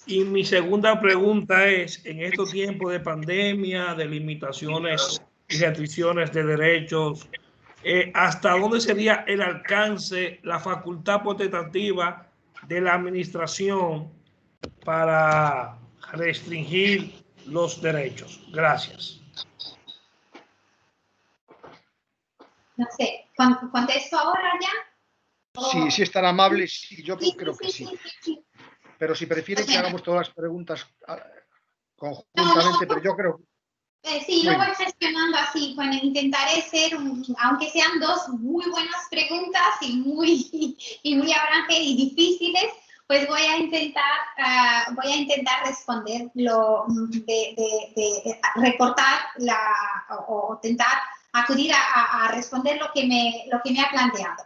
Y mi segunda pregunta es, en estos tiempos de pandemia, de limitaciones y restricciones de derechos, ¿hasta dónde sería el alcance, la facultad potestativa de la administración para restringir los derechos? Gracias. No sé, ¿contesto ahora ya? Sí, si es tan amable, sí, yo creo que sí. Sí. Pero si prefieren que hagamos todas las preguntas conjuntamente, pero yo creo... Sí, lo voy gestionando así. Bueno, intentaré ser, aunque sean dos muy buenas preguntas y muy abrantes y difíciles, pues voy a intentar responderlo, recortar o intentar acudir a responder lo que me ha planteado.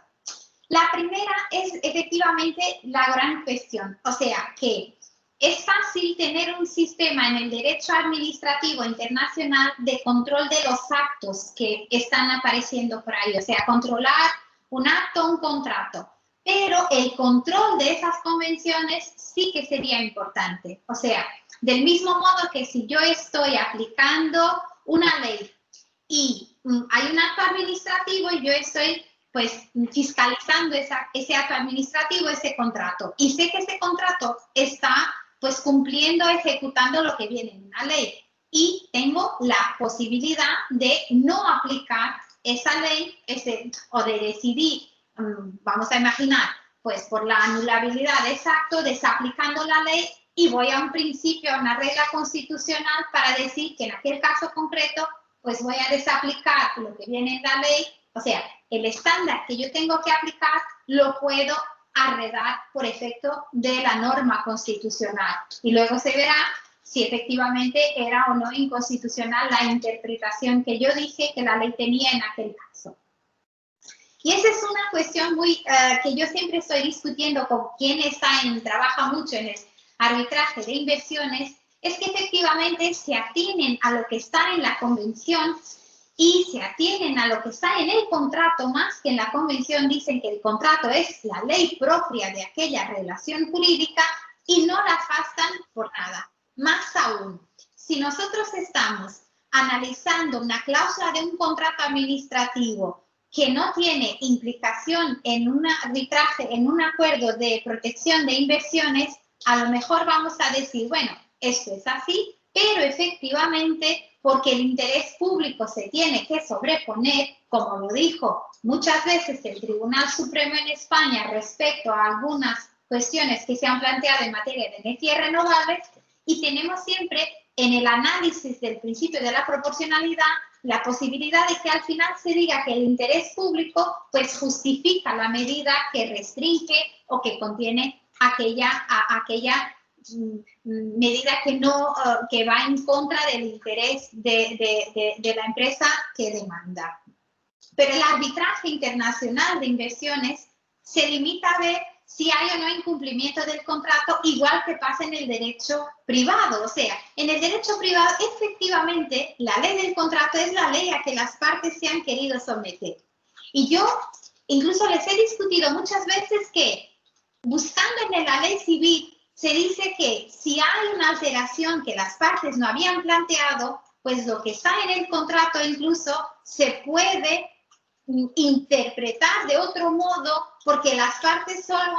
La primera es efectivamente la gran cuestión, o sea, que es fácil tener un sistema en el derecho administrativo internacional de control de los actos que están apareciendo por ahí, o sea, controlar un acto, un contrato, pero el control de esas convenciones sí que sería importante, o sea, del mismo modo que si yo estoy aplicando una ley y hay un acto administrativo y yo estoy pues fiscalizando ese acto administrativo, ese contrato. Y sé que ese contrato está pues cumpliendo, ejecutando lo que viene en una ley. Y tengo la posibilidad de no aplicar esa ley o de decidir, vamos a imaginar, pues por la anulabilidad de ese acto, desaplicando la ley y voy a un principio, a una regla constitucional para decir que en aquel caso concreto pues voy a desaplicar lo que viene en la ley. O sea, el estándar que yo tengo que aplicar lo puedo arredar por efecto de la norma constitucional. Y luego se verá si efectivamente era o no inconstitucional la interpretación que yo dije que la ley tenía en aquel caso. Y esa es una cuestión que yo siempre estoy discutiendo con quien trabaja mucho en el arbitraje de inversiones, es que efectivamente se atienen a lo que está en la convención y se atienen a lo que está en el contrato, más que en la convención dicen que el contrato es la ley propia de aquella relación jurídica y no la fastan por nada. Más aún, si nosotros estamos analizando una cláusula de un contrato administrativo que no tiene implicación en un arbitraje, en un acuerdo de protección de inversiones, a lo mejor vamos a decir, bueno, esto es así, pero efectivamente, porque el interés público se tiene que sobreponer, como lo dijo muchas veces el Tribunal Supremo en España respecto a algunas cuestiones que se han planteado en materia de energías renovables, y tenemos siempre en el análisis del principio de la proporcionalidad, la posibilidad de que al final se diga que el interés público pues justifica la medida que restringe o que contiene aquella medida que va en contra del interés de la empresa que demanda. Pero el arbitraje internacional de inversiones se limita a ver si hay o no incumplimiento del contrato, igual que pasa en el derecho privado. O sea, en el derecho privado, efectivamente, la ley del contrato es la ley a que las partes se han querido someter. Y yo incluso les he discutido muchas veces que, buscando en la ley civil, se dice que si hay una alteración que las partes no habían planteado, pues lo que está en el contrato incluso se puede interpretar de otro modo porque las partes solo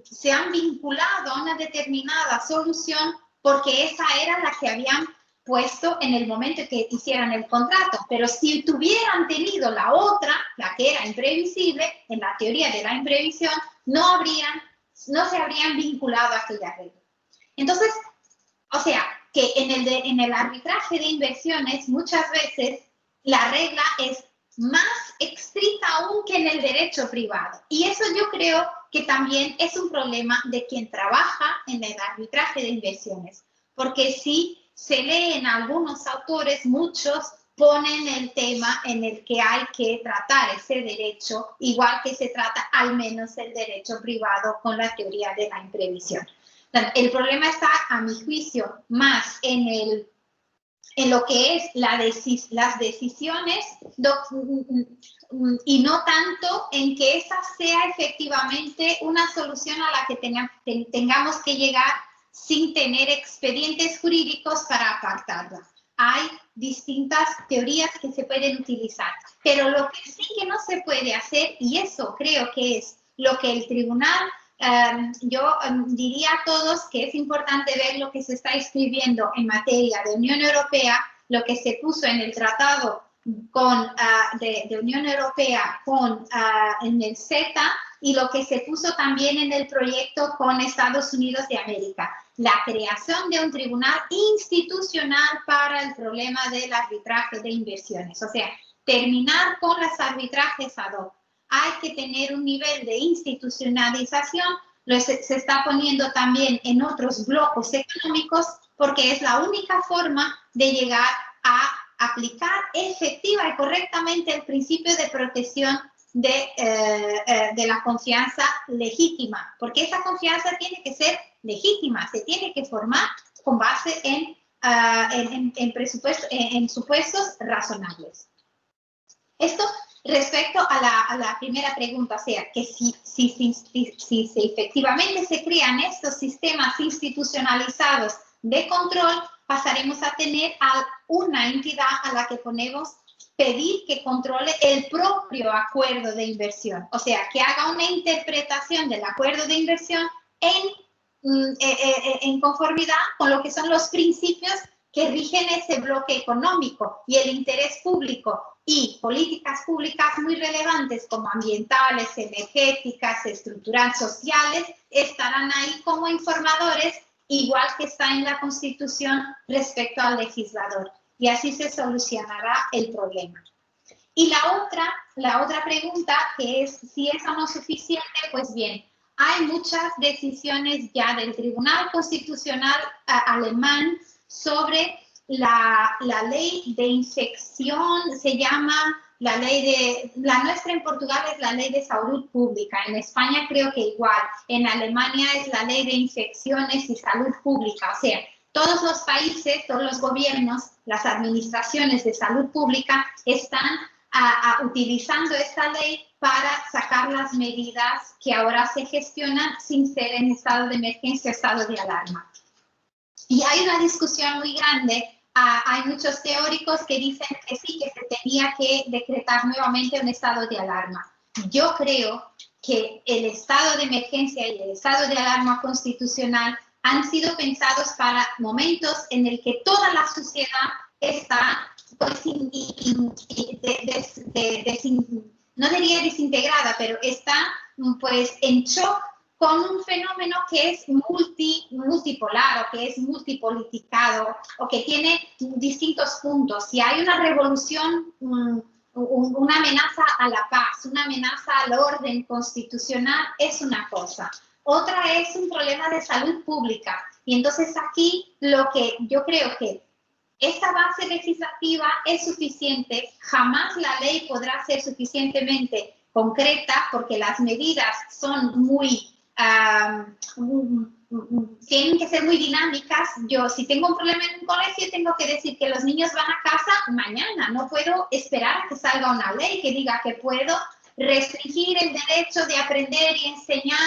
se han vinculado a una determinada solución porque esa era la que habían puesto en el momento que hicieran el contrato. Pero si tuvieran tenido la otra, la que era imprevisible, en la teoría de la imprevisión, no se habrían vinculado a aquella regla. Entonces, o sea, que en el arbitraje de inversiones muchas veces la regla es más estricta aún que en el derecho privado. Y eso yo creo que también es un problema de quien trabaja en el arbitraje de inversiones. Porque si se lee en algunos autores, muchos ponen el tema en el que hay que tratar ese derecho, igual que se trata al menos el derecho privado con la teoría de la imprevisión. El problema está, a mi juicio, más en lo que es las decisiones y no tanto en que esa sea efectivamente una solución a la que tengamos que llegar sin tener expedientes jurídicos para apartarla. Hay distintas teorías que se pueden utilizar, pero lo que sí que no se puede hacer, y eso creo que es lo que el tribunal, yo diría a todos que es importante ver lo que se está escribiendo en materia de Unión Europea, lo que se puso en el tratado de Unión Europea en el CETA y lo que se puso también en el proyecto con Estados Unidos de América. La creación de un tribunal institucional para el problema del arbitraje de inversiones. O sea, terminar con los arbitrajes ad hoc. Hay que tener un nivel de institucionalización, se está poniendo también en otros blocos económicos, porque es la única forma de llegar a aplicar efectiva y correctamente el principio de protección de la confianza legítima, porque esa confianza tiene que ser legítima, se tiene que formar con base en supuestos razonables. Esto respecto a la primera pregunta, o sea, que si efectivamente se crean estos sistemas institucionalizados de control, pasaremos a tener a una entidad a la que podemos pedir que controle el propio acuerdo de inversión, o sea, que haga una interpretación del acuerdo de inversión en conformidad con lo que son los principios que rigen ese bloque económico y el interés público y políticas públicas muy relevantes como ambientales, energéticas, estructurales, sociales, estarán ahí como informadores, igual que está en la Constitución respecto al legislador. Y así se solucionará el problema. Y la otra pregunta, que es si eso no es suficiente, pues bien, hay muchas decisiones ya del Tribunal Constitucional alemán sobre la ley de infección, se llama la nuestra en Portugal es la ley de salud pública, en España creo que igual, en Alemania es la ley de infecciones y salud pública, o sea, todos los países, todos los gobiernos, las administraciones de salud pública están utilizando esta ley para sacar las medidas que ahora se gestionan sin ser en estado de emergencia o estado de alarma. Y hay una discusión muy grande, hay muchos teóricos que dicen que sí, que se tenía que decretar nuevamente un estado de alarma. Yo creo que el estado de emergencia y el estado de alarma constitucional han sido pensados para momentos en el que toda la sociedad está, pues, no diría desintegrada, pero está, pues, en shock con un fenómeno que es multipolar o que es multipoliticado o que tiene distintos puntos. Si hay una revolución, una amenaza a la paz, una amenaza al orden constitucional, es una cosa. Otra es un problema de salud pública. Y entonces aquí lo que yo creo que esta base legislativa es suficiente. Jamás la ley podrá ser suficientemente concreta porque las medidas son tienen que ser muy dinámicas. Yo, si tengo un problema en un colegio, tengo que decir que los niños van a casa mañana. No puedo esperar a que salga una ley que diga que puedo restringir el derecho de aprender y enseñar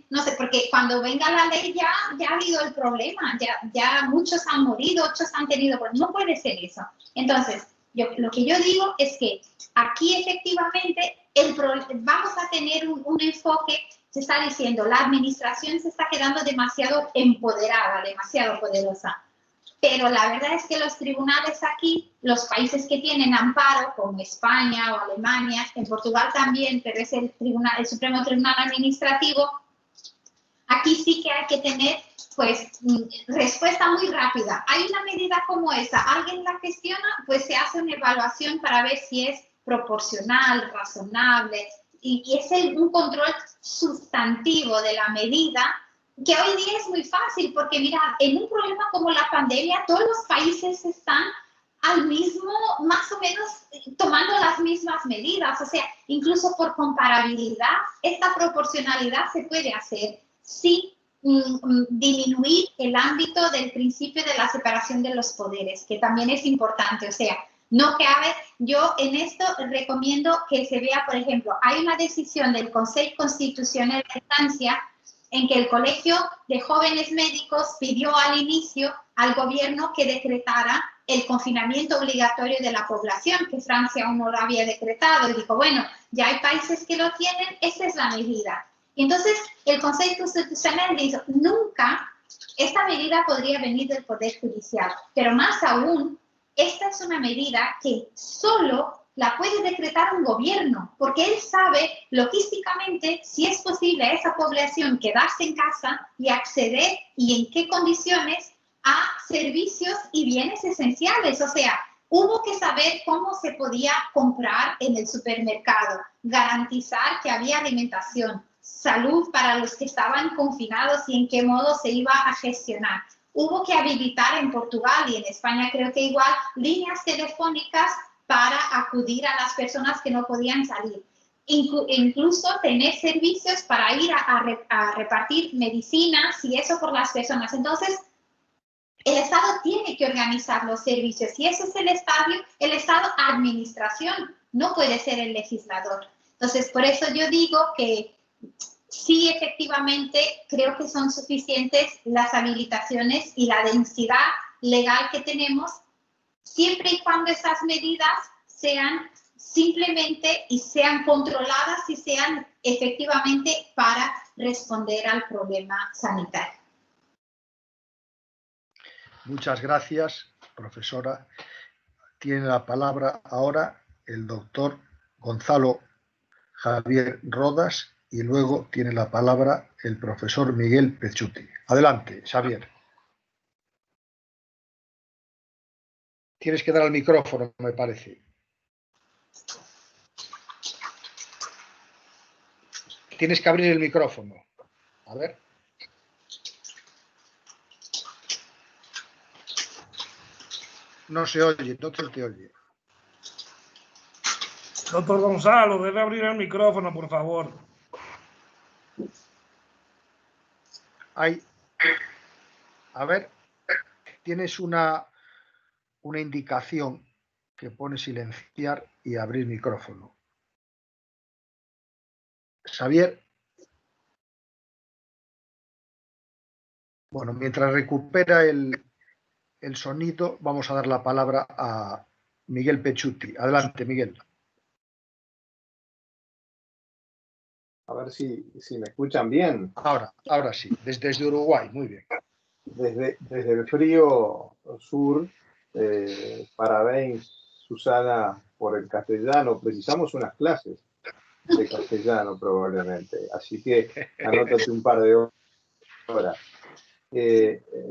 no sé, porque cuando venga la ley ya ha habido el problema, ya muchos han morido, otros han tenido, pues no puede ser eso. Entonces, lo que yo digo es que aquí efectivamente vamos a tener un enfoque, se está diciendo, la administración se está quedando demasiado empoderada, demasiado poderosa. Pero la verdad es que los tribunales aquí, los países que tienen amparo, como España o Alemania, en Portugal también, pero es el Supremo Tribunal Administrativo, aquí sí que hay que tener, pues, respuesta muy rápida. Hay una medida como esa, alguien la cuestiona, pues se hace una evaluación para ver si es proporcional, razonable, y es un control sustantivo de la medida, que hoy día es muy fácil, porque mira, en un problema como la pandemia, todos los países están más o menos tomando las mismas medidas, o sea, incluso por comparabilidad, esta proporcionalidad se puede hacer sin disminuir el ámbito del principio de la separación de los poderes, que también es importante, o sea, no cabe, yo en esto recomiendo que se vea, por ejemplo, hay una decisión del Consejo Constitucional de Francia en que el Colegio de Jóvenes Médicos pidió al inicio al gobierno que decretara el confinamiento obligatorio de la población, que Francia aún no lo había decretado, y dijo, bueno, ya hay países que lo tienen, esa es la medida. Y entonces el Consejo Constitucional dijo, nunca esta medida podría venir del Poder Judicial, pero más aún, esta es una medida que solo la puede decretar un gobierno, porque él sabe logísticamente si es posible a esa población quedarse en casa y acceder y en qué condiciones a servicios y bienes esenciales. O sea, hubo que saber cómo se podía comprar en el supermercado, garantizar que había alimentación, salud para los que estaban confinados y en qué modo se iba a gestionar. Hubo que habilitar en Portugal y en España creo que igual líneas telefónicas para acudir a las personas que no podían salir. Incluso tener servicios para ir a repartir medicinas y eso por las personas. Entonces, el Estado tiene que organizar los servicios y eso es el Estado administración, no puede ser el legislador. Entonces, por eso yo digo que sí, efectivamente, creo que son suficientes las habilitaciones y la densidad legal que tenemos, siempre y cuando esas medidas sean simplemente y sean controladas y sean efectivamente para responder al problema sanitario. Muchas gracias, profesora. Tiene la palabra ahora el doctor Gonzalo Javier Rodas y luego tiene la palabra el profesor Miguel Pecciuti. Adelante, Xavier. Tienes que dar al micrófono, me parece. Tienes que abrir el micrófono. A ver. No se oye, no se te oye. Doctor Gonzalo, debe abrir el micrófono, por favor. A ver, tienes una indicación que pone silenciar y abrir micrófono. Xavier. Bueno, mientras recupera el sonido, vamos a dar la palabra a Miguel Pecciuti. Adelante, Miguel. A ver si me escuchan bien. Ahora sí, desde Uruguay, muy bien. Desde el frío sur, parabéns, Susana, por el castellano. Precisamos unas clases. de castellano probablemente. Así que anótate un par de horas.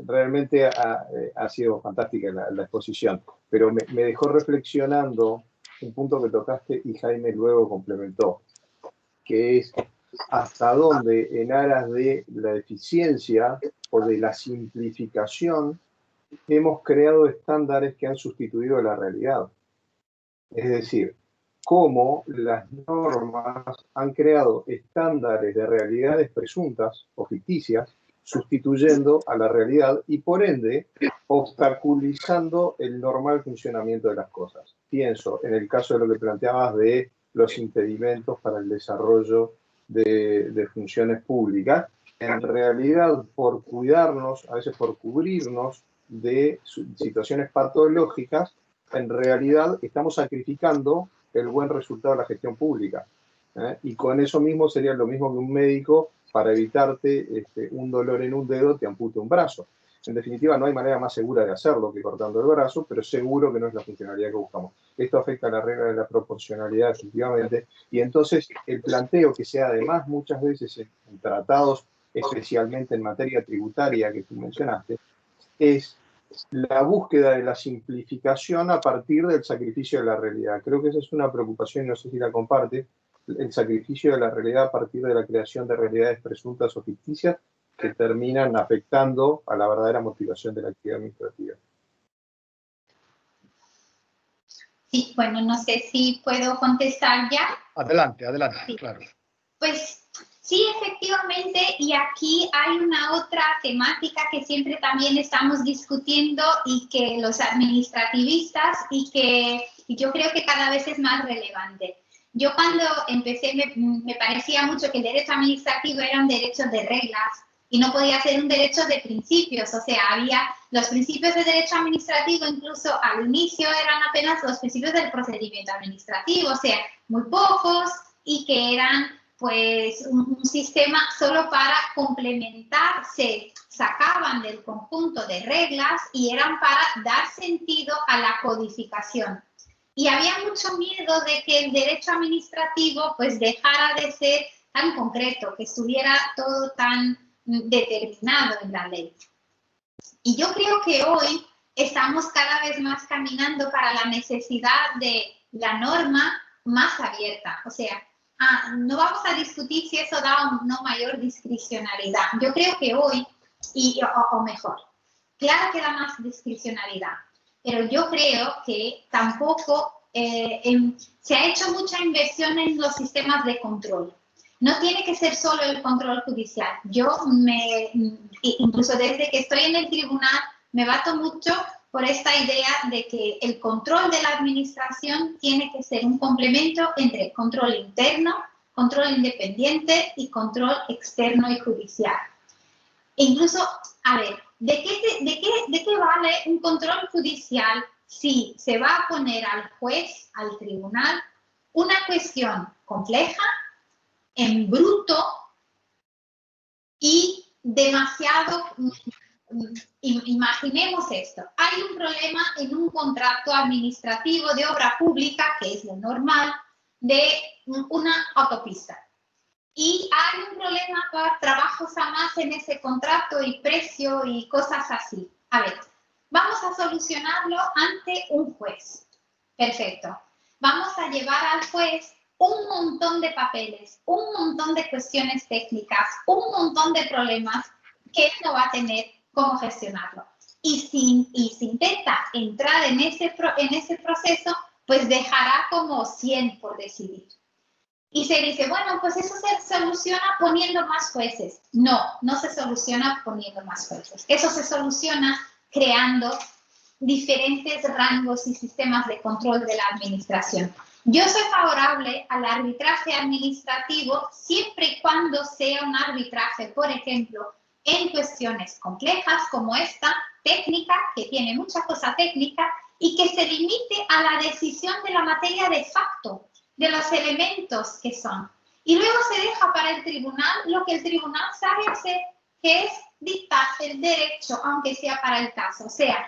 Realmente ha sido fantástica la exposición, pero me dejó reflexionando un punto que tocaste y Jaime luego complementó, que es hasta dónde en aras de la eficiencia o de la simplificación hemos creado estándares que han sustituido la realidad. Es decir, cómo las normas han creado estándares de realidades presuntas o ficticias, sustituyendo a la realidad y por ende obstaculizando el normal funcionamiento de las cosas. Pienso en el caso de lo que planteabas de los impedimentos para el desarrollo de funciones públicas. En realidad, por cuidarnos, a veces por cubrirnos de situaciones patológicas, en realidad estamos sacrificando el buen resultado de la gestión pública. Y con eso mismo sería lo mismo que un médico, para evitarte un dolor en un dedo, te ampute un brazo. En definitiva, no hay manera más segura de hacerlo que cortando el brazo, pero seguro que no es la funcionalidad que buscamos. Esto afecta a la regla de la proporcionalidad, efectivamente, y entonces el planteo que se da además muchas veces en tratados, especialmente en materia tributaria que tú mencionaste, es la búsqueda de la simplificación a partir del sacrificio de la realidad. Creo que esa es una preocupación, no sé si la comparte, el sacrificio de la realidad a partir de la creación de realidades presuntas o ficticias que terminan afectando a la verdadera motivación de la actividad administrativa. Sí, bueno, no sé si puedo contestar ya. Adelante, adelante, sí. Claro. Pues sí, efectivamente, y aquí hay una otra temática que siempre también estamos discutiendo y que los administrativistas y que yo creo que cada vez es más relevante. Yo cuando empecé me parecía mucho que el derecho administrativo era un derecho de reglas y no podía ser un derecho de principios. O sea, había los principios de derecho administrativo, incluso al inicio eran apenas los principios del procedimiento administrativo, o sea, muy pocos y que eran pues un sistema solo para complementar, se sacaban del conjunto de reglas y eran para dar sentido a la codificación. Y había mucho miedo de que el derecho administrativo pues dejara de ser tan concreto, que estuviera todo tan determinado en la ley. Y yo creo que hoy estamos cada vez más caminando para la necesidad de la norma más abierta. O sea, no vamos a discutir si eso da o no mayor discrecionalidad. Yo creo que hoy, o mejor, claro que da más discrecionalidad, pero yo creo que tampoco se ha hecho mucha inversión en los sistemas de control. No tiene que ser solo el control judicial. Yo incluso desde que estoy en el tribunal, me bato mucho por esta idea de que el control de la administración tiene que ser un complemento entre control interno, control independiente y control externo y judicial. E incluso, a ver, ¿de qué vale un control judicial si se va a poner al juez, al tribunal, una cuestión compleja, en bruto y demasiado? Imaginemos esto, hay un problema en un contrato administrativo de obra pública, que es lo normal, de una autopista. Y hay un problema para trabajos a más en ese contrato y precio y cosas así. A ver, vamos a solucionarlo ante un juez. Perfecto. Vamos a llevar al juez un montón de papeles, un montón de cuestiones técnicas, un montón de problemas que él no va a tener cómo gestionarlo. Y si intenta entrar en ese proceso, pues dejará como 100 por decidir. Y se dice, bueno, pues eso se soluciona poniendo más jueces. No, no se soluciona poniendo más jueces. Eso se soluciona creando diferentes rangos y sistemas de control de la administración. Yo soy favorable al arbitraje administrativo siempre y cuando sea un arbitraje, por ejemplo, en cuestiones complejas como esta, técnica, que tiene mucha cosa técnica, y que se limite a la decisión de la materia de facto, de los elementos que son. Y luego se deja para el tribunal lo que el tribunal sabe hacer, que es dictar el derecho, aunque sea para el caso. O sea,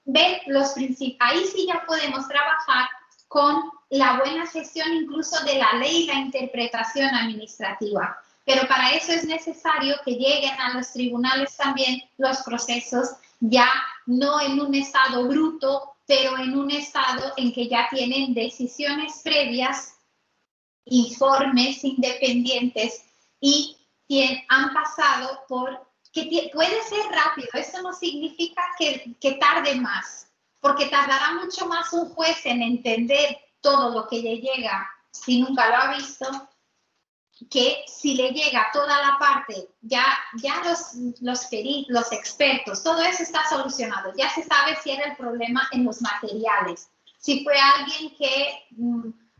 ver los principios. Ahí sí ya podemos trabajar con la buena gestión incluso de la ley y la interpretación administrativa. Pero para eso es necesario que lleguen a los tribunales también los procesos, ya no en un estado bruto, pero en un estado en que ya tienen decisiones previas, informes independientes y han pasado por, que puede ser rápido, eso no significa que tarde más, porque tardará mucho más un juez en entender todo lo que le llega si nunca lo ha visto, que si le llega toda la parte, ya los peritos, los expertos, todo eso está solucionado, ya se sabe si era el problema en los materiales, si fue alguien que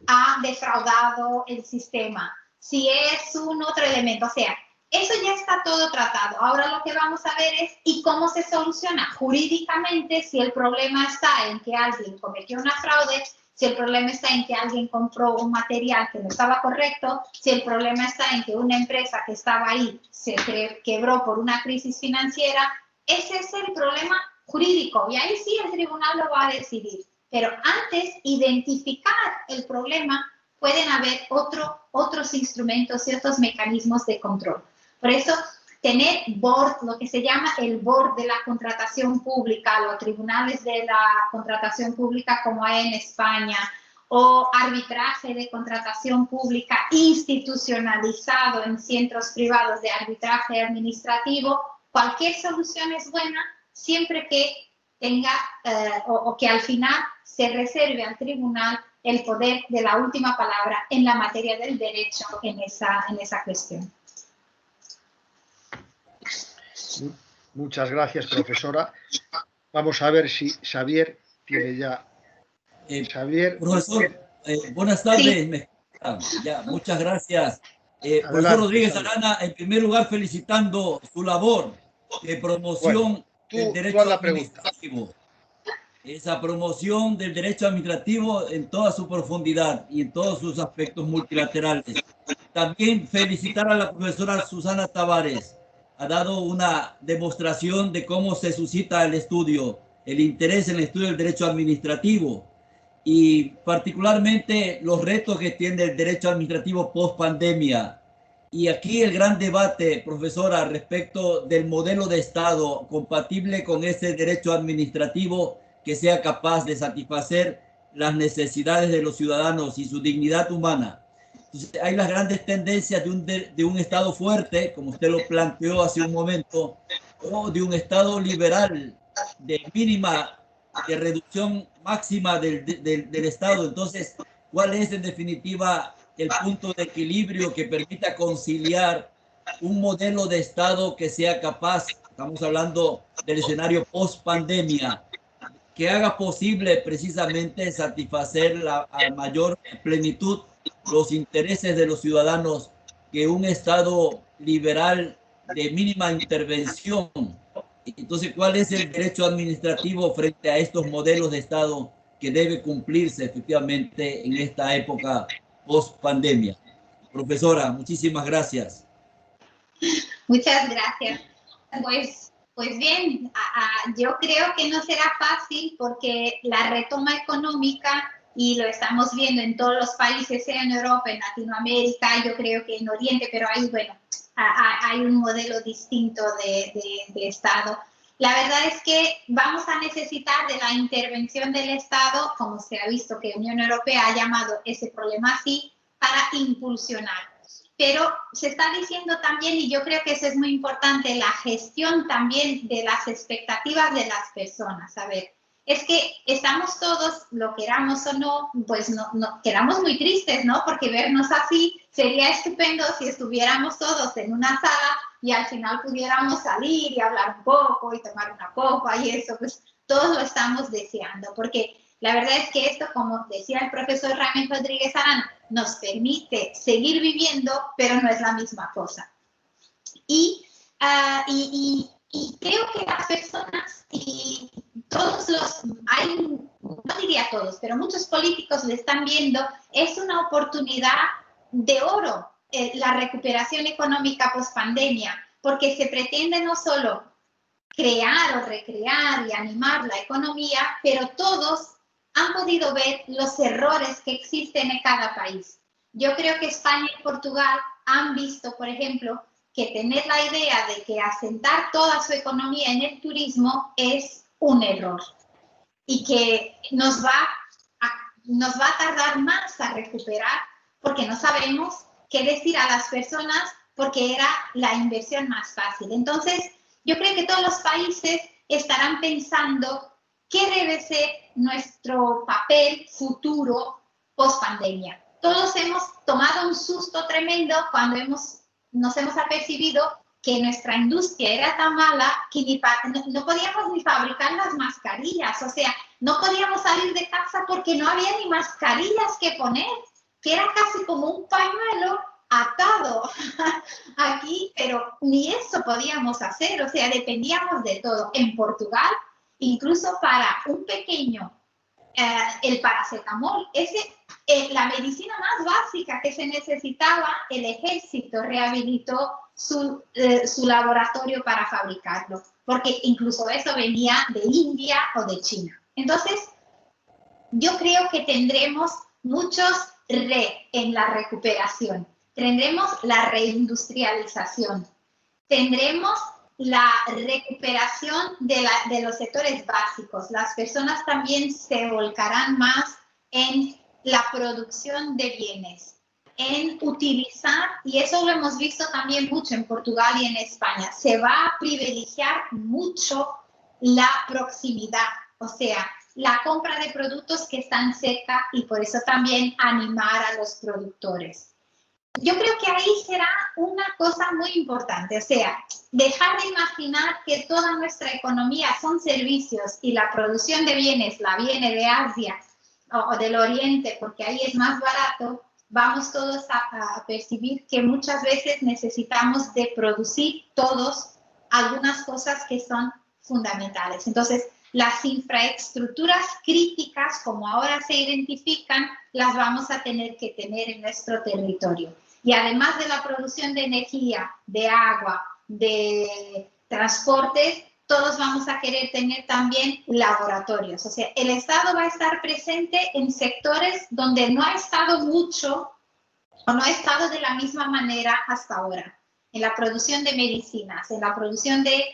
ha defraudado el sistema, si es un otro elemento, o sea, eso ya está todo tratado. Ahora lo que vamos a ver es ¿y cómo se soluciona jurídicamente si el problema está en que alguien cometió una fraude, si el problema está en que alguien compró un material que no estaba correcto, si el problema está en que una empresa que estaba ahí se quebró por una crisis financiera? Ese es el problema jurídico y ahí sí el tribunal lo va a decidir. Pero antes, identificar el problema, pueden haber otros instrumentos y otros mecanismos de control. Por eso, tener board, lo que se llama el board de la contratación pública, los tribunales de la contratación pública como hay en España, o arbitraje de contratación pública institucionalizado en centros privados de arbitraje administrativo, cualquier solución es buena siempre que tenga o que al final se reserve al tribunal el poder de la última palabra en la materia del derecho en esa cuestión. Muchas gracias, profesora. Vamos a ver si Xavier tiene ya... Xavier. Profesor, buenas tardes. Sí. Ya, muchas gracias. Profesor Rodríguez Arana, en primer lugar, felicitando su labor de promoción del derecho administrativo. Esa promoción del derecho administrativo en toda su profundidad y en todos sus aspectos multilaterales. También felicitar a la profesora Susana Tavares. Ha dado una demostración de cómo se suscita el estudio, el interés en el estudio del derecho administrativo y particularmente los retos que tiene el derecho administrativo post pandemia. Y aquí el gran debate, profesora, respecto del modelo de Estado compatible con ese derecho administrativo que sea capaz de satisfacer las necesidades de los ciudadanos y su dignidad humana. Entonces, hay las grandes tendencias de un Estado fuerte, como usted lo planteó hace un momento, o de un Estado liberal de mínima, de reducción máxima del Estado. Entonces, ¿cuál es en definitiva el punto de equilibrio que permita conciliar un modelo de Estado que sea capaz, estamos hablando del escenario post-pandemia, que haga posible precisamente satisfacer a mayor plenitud los intereses de los ciudadanos que un Estado liberal de mínima intervención? Entonces, ¿cuál es el derecho administrativo frente a estos modelos de Estado que debe cumplirse efectivamente en esta época post-pandemia? Profesora, muchísimas gracias. Muchas gracias. Pues bien, yo creo que no será fácil porque la retoma económica, y lo estamos viendo en todos los países, sea en Europa, en Latinoamérica, yo creo que en Oriente, pero ahí, bueno, hay un modelo distinto de Estado. La verdad es que vamos a necesitar de la intervención del Estado, como se ha visto que la Unión Europea ha llamado ese problema así, para impulsionar. Pero se está diciendo también, y yo creo que eso es muy importante, la gestión también de las expectativas de las personas. A ver, es que estamos todos, lo queramos o no, pues no quedamos muy tristes, ¿no? Porque vernos así sería estupendo si estuviéramos todos en una sala y al final pudiéramos salir y hablar un poco y tomar una copa y eso, pues todos lo estamos deseando, porque la verdad es que esto, como decía el profesor Jaime Rodríguez Arana, nos permite seguir viviendo, pero no es la misma cosa. Y creo que las personas y todos no diría todos, pero muchos políticos lo están viendo, es una oportunidad de oro la recuperación económica post-pandemia, porque se pretende no solo crear o recrear y animar la economía, pero todos han podido ver los errores que existen en cada país. Yo creo que España y Portugal han visto, por ejemplo, que tener la idea de que asentar toda su economía en el turismo es un error y que nos va a tardar más a recuperar porque no sabemos qué decir a las personas porque era la inversión más fácil. Entonces, yo creo que todos los países estarán pensando qué debe ser nuestro papel futuro post-pandemia. Todos hemos tomado un susto tremendo cuando nos hemos apercibido que nuestra industria era tan mala que no podíamos ni fabricar las mascarillas. O sea, no podíamos salir de casa porque no había ni mascarillas que poner, que era casi como un pañuelo atado aquí, pero ni eso podíamos hacer. O sea, dependíamos de todo. En Portugal, incluso para un pequeño, el paracetamol, la medicina más básica que se necesitaba, el ejército rehabilitó su laboratorio para fabricarlo, porque incluso eso venía de India o de China. Entonces, yo creo que tendremos muchos en la recuperación. Tendremos la reindustrialización. Tendremos la recuperación de los sectores básicos. Las personas también se volcarán más en la producción de bienes, en utilizar, y eso lo hemos visto también mucho en Portugal y en España, se va a privilegiar mucho la proximidad, o sea, la compra de productos que están cerca y por eso también animar a los productores. Yo creo que ahí será una cosa muy importante, o sea, dejar de imaginar que toda nuestra economía son servicios y la producción de bienes la viene de Asia o del Oriente porque ahí es más barato. Vamos todos a percibir que muchas veces necesitamos de producir todos algunas cosas que son fundamentales. Entonces, las infraestructuras críticas, como ahora se identifican, las vamos a tener que tener en nuestro territorio. Y además de la producción de energía, de agua, de transportes, todos vamos a querer tener también laboratorios. O sea, el Estado va a estar presente en sectores donde no ha estado mucho o no ha estado de la misma manera hasta ahora. En la producción de medicinas, en la producción de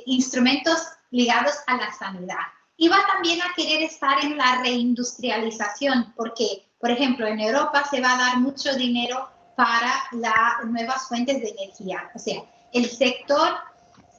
instrumentos ligados a la sanidad. Y va también a querer estar en la reindustrialización, porque, por ejemplo, en Europa se va a dar mucho dinero para las nuevas fuentes de energía. O sea, el sector,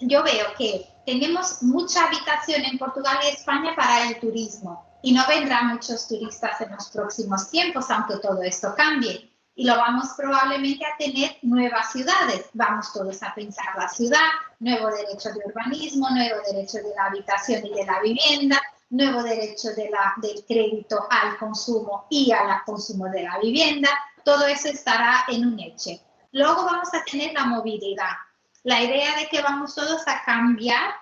yo veo que tenemos mucha habitación en Portugal y España para el turismo y no vendrán muchos turistas en los próximos tiempos, aunque todo esto cambie. Y lo vamos probablemente a tener nuevas ciudades. Vamos todos a pensar la ciudad, nuevo derecho de urbanismo, nuevo derecho de la habitación y de la vivienda, nuevo derecho del crédito al consumo y al consumo de la vivienda. Todo eso estará en un hecho. Luego vamos a tener la movilidad. La idea de que vamos todos a cambiar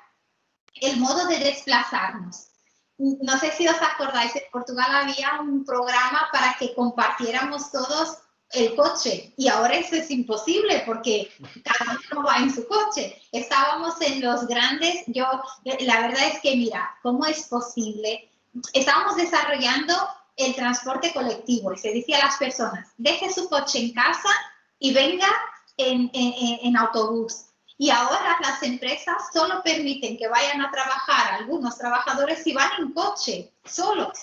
el modo de desplazarnos. No sé si os acordáis, en Portugal había un programa para que compartiéramos todos el coche y ahora eso es imposible porque cada uno va en su coche. Estábamos en los grandes, la verdad es que mira, ¿cómo es posible? Estábamos desarrollando el transporte colectivo y se decía a las personas, deje su coche en casa y venga en autobús. Y ahora las empresas solo permiten que vayan a trabajar algunos trabajadores si van en coche, solos.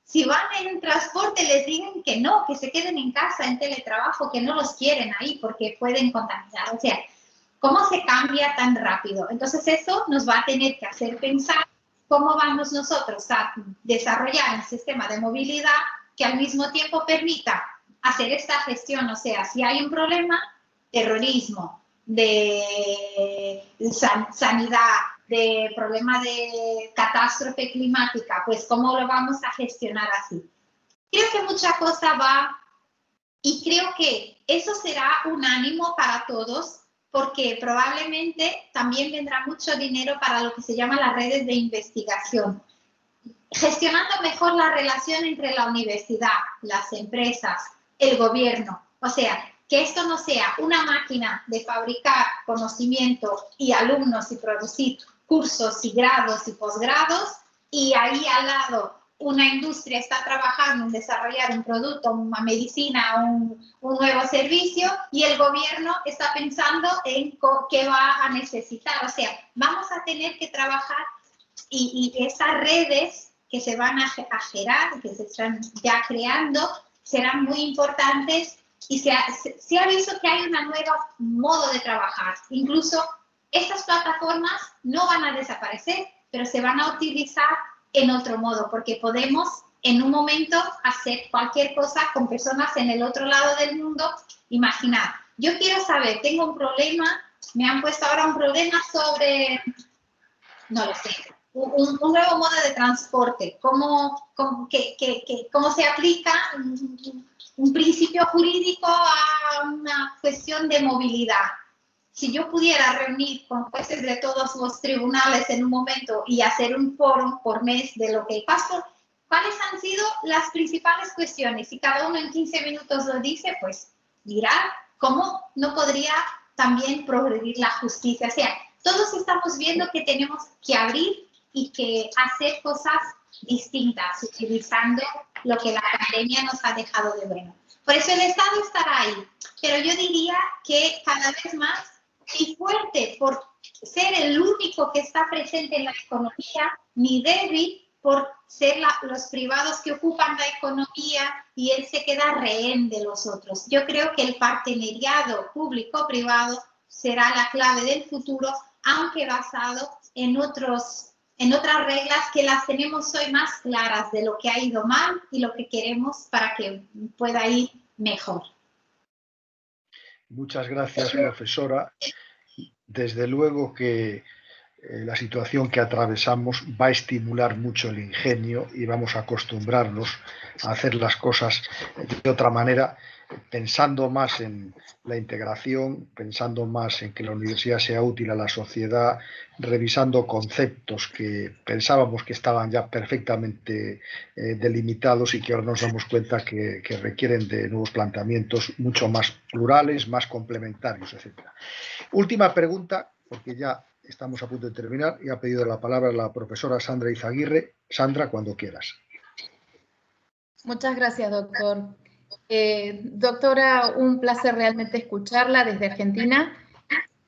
Si van en transporte les digan que no, que se queden en casa en teletrabajo, que no los quieren ahí porque pueden contaminar. O sea, ¿cómo se cambia tan rápido? Entonces eso nos va a tener que hacer pensar cómo vamos nosotros a desarrollar un sistema de movilidad que al mismo tiempo permita hacer esta gestión. O sea, si hay un problema, terrorismo, de sanidad, de problema de catástrofe climática, pues cómo lo vamos a gestionar así. Creo que mucha cosa va y creo que eso será un ánimo para todos porque probablemente también vendrá mucho dinero para lo que se llama las redes de investigación. Gestionando mejor la relación entre la universidad, las empresas, el gobierno, o sea, que esto no sea una máquina de fabricar conocimiento y alumnos y producir cursos y grados y posgrados y ahí al lado una industria está trabajando en desarrollar un producto, una medicina, un nuevo servicio, y el gobierno está pensando en qué va a necesitar. O sea, vamos a tener que trabajar y esas redes que se van a generar, que se están ya creando, serán muy importantes, y se ha visto que hay un nuevo modo de trabajar. Incluso estas plataformas no van a desaparecer, pero se van a utilizar en otro modo, porque podemos en un momento hacer cualquier cosa con personas en el otro lado del mundo. Imaginad, yo quiero saber, tengo un problema, me han puesto ahora un problema sobre, no lo sé, un nuevo modo de transporte, cómo se aplica un principio jurídico a una cuestión de movilidad. Si yo pudiera reunir con jueces de todos los tribunales en un momento y hacer un foro por mes de lo que pasa, ¿cuáles han sido las principales cuestiones? Si cada uno en 15 minutos lo dice, pues dirá cómo no podría también progredir la justicia. O sea, todos estamos viendo que tenemos que abrir y que hacer cosas distintas, utilizando lo que la pandemia nos ha dejado de bueno. Por eso el Estado estará ahí, pero yo diría que cada vez más, y fuerte por ser el único que está presente en la economía, ni débil por ser los privados que ocupan la economía y él se queda rehén de los otros. Yo creo que el partenariado público-privado será la clave del futuro, aunque basado en otras reglas que las tenemos hoy más claras de lo que ha ido mal y lo que queremos para que pueda ir mejor. Muchas gracias, profesora. Desde luego que la situación que atravesamos va a estimular mucho el ingenio y vamos a acostumbrarnos a hacer las cosas de otra manera, pensando más en la integración, pensando más en que la universidad sea útil a la sociedad, revisando conceptos que pensábamos que estaban ya perfectamente delimitados y que ahora nos damos cuenta que requieren de nuevos planteamientos mucho más plurales, más complementarios, etc. Última pregunta, porque ya estamos a punto de terminar, y ha pedido la palabra la profesora Sandra Izaguirre. Sandra, cuando quieras. Muchas gracias, doctor. Doctora, un placer realmente escucharla desde Argentina.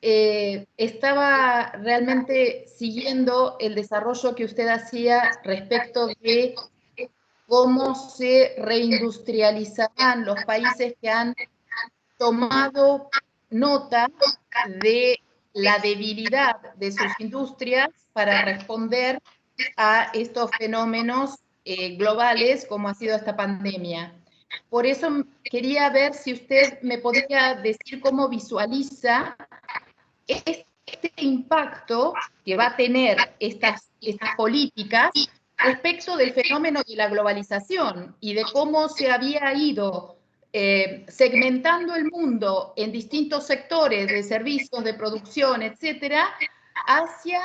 Estaba realmente siguiendo el desarrollo que usted hacía respecto de cómo se reindustrializarán los países que han tomado nota de la debilidad de sus industrias para responder a estos fenómenos globales como ha sido esta pandemia. Por eso quería ver si usted me podría decir cómo visualiza este impacto que va a tener estas políticas respecto del fenómeno de la globalización y de cómo se había ido segmentando el mundo en distintos sectores de servicios, de producción, etcétera, hacia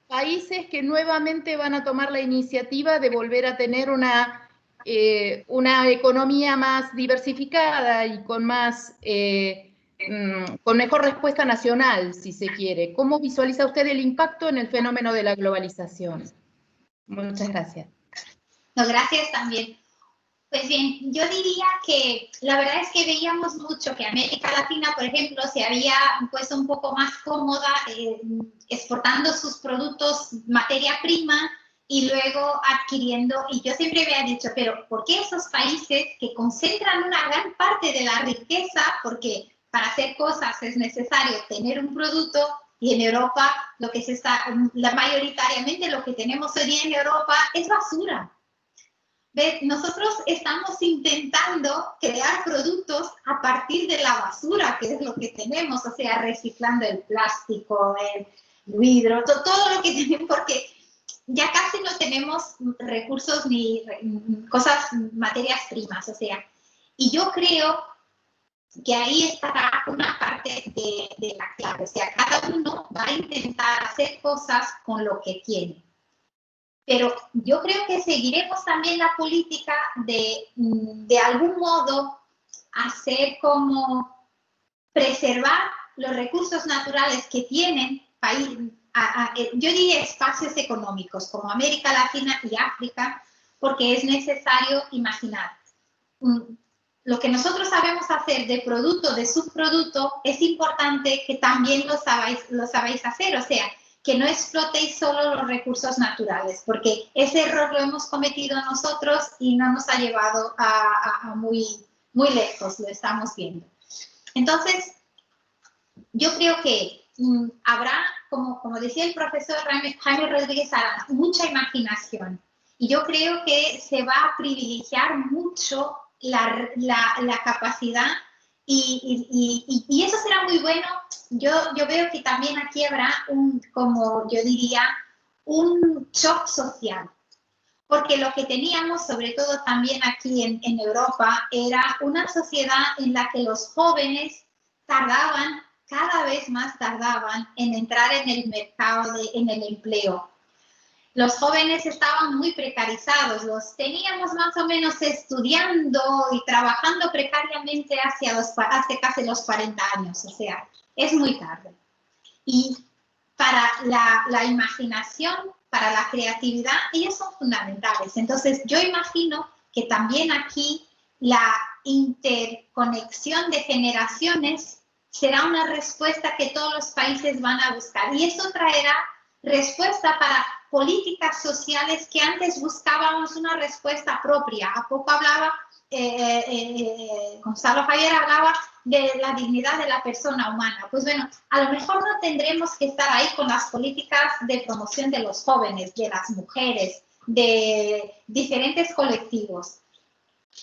países que nuevamente van a tomar la iniciativa de volver a tener una economía más diversificada y con mejor respuesta nacional, si se quiere. ¿Cómo visualiza usted el impacto en el fenómeno de la globalización? Muchas gracias. No, gracias también. Pues bien, yo diría que la verdad es que veíamos mucho que América Latina, por ejemplo, se había puesto un poco más cómoda exportando sus productos, materia prima, y luego adquiriendo, y yo siempre había dicho, pero ¿por qué esos países que concentran una gran parte de la riqueza? Porque para hacer cosas es necesario tener un producto, y en Europa mayoritariamente lo que tenemos hoy día en Europa es basura. Nosotros estamos intentando crear productos a partir de la basura, que es lo que tenemos, o sea, reciclando el plástico, el vidrio, todo lo que tenemos, porque ya casi no tenemos recursos ni materias primas, o sea, y yo creo que ahí estará una parte de la clave, o sea, cada uno va a intentar hacer cosas con lo que tiene. Pero yo creo que seguiremos también la política de algún modo hacer como preservar los recursos naturales que tienen países, yo diría espacios económicos como América Latina y África, porque es necesario imaginar. Lo que nosotros sabemos hacer de producto, de subproducto, es importante que también lo sabáis hacer, o sea, que no explotéis solo los recursos naturales, porque ese error lo hemos cometido nosotros y no nos ha llevado a muy lejos, lo estamos viendo. Entonces, yo creo que habrá, como decía el profesor Jaime Rodríguez Arana, mucha imaginación. Y yo creo que se va a privilegiar mucho la capacidad y eso será muy bueno. Yo veo que también aquí habrá como yo diría, un shock social. Porque lo que teníamos, sobre todo también aquí en Europa, era una sociedad en la que los jóvenes cada vez más tardaban en entrar en el mercado, en el empleo. Los jóvenes estaban muy precarizados, los teníamos más o menos estudiando y trabajando precariamente hace casi los 40 años, o sea, es muy tarde. Y para la imaginación, para la creatividad, ellos son fundamentales. Entonces, yo imagino que también aquí la interconexión de generaciones será una respuesta que todos los países van a buscar. Y eso traerá respuesta para políticas sociales que antes buscábamos una respuesta propia. A poco hablaba, Gonzalo Javier hablaba de la dignidad de la persona humana. Pues bueno, a lo mejor no tendremos que estar ahí con las políticas de promoción de los jóvenes, de las mujeres, de diferentes colectivos.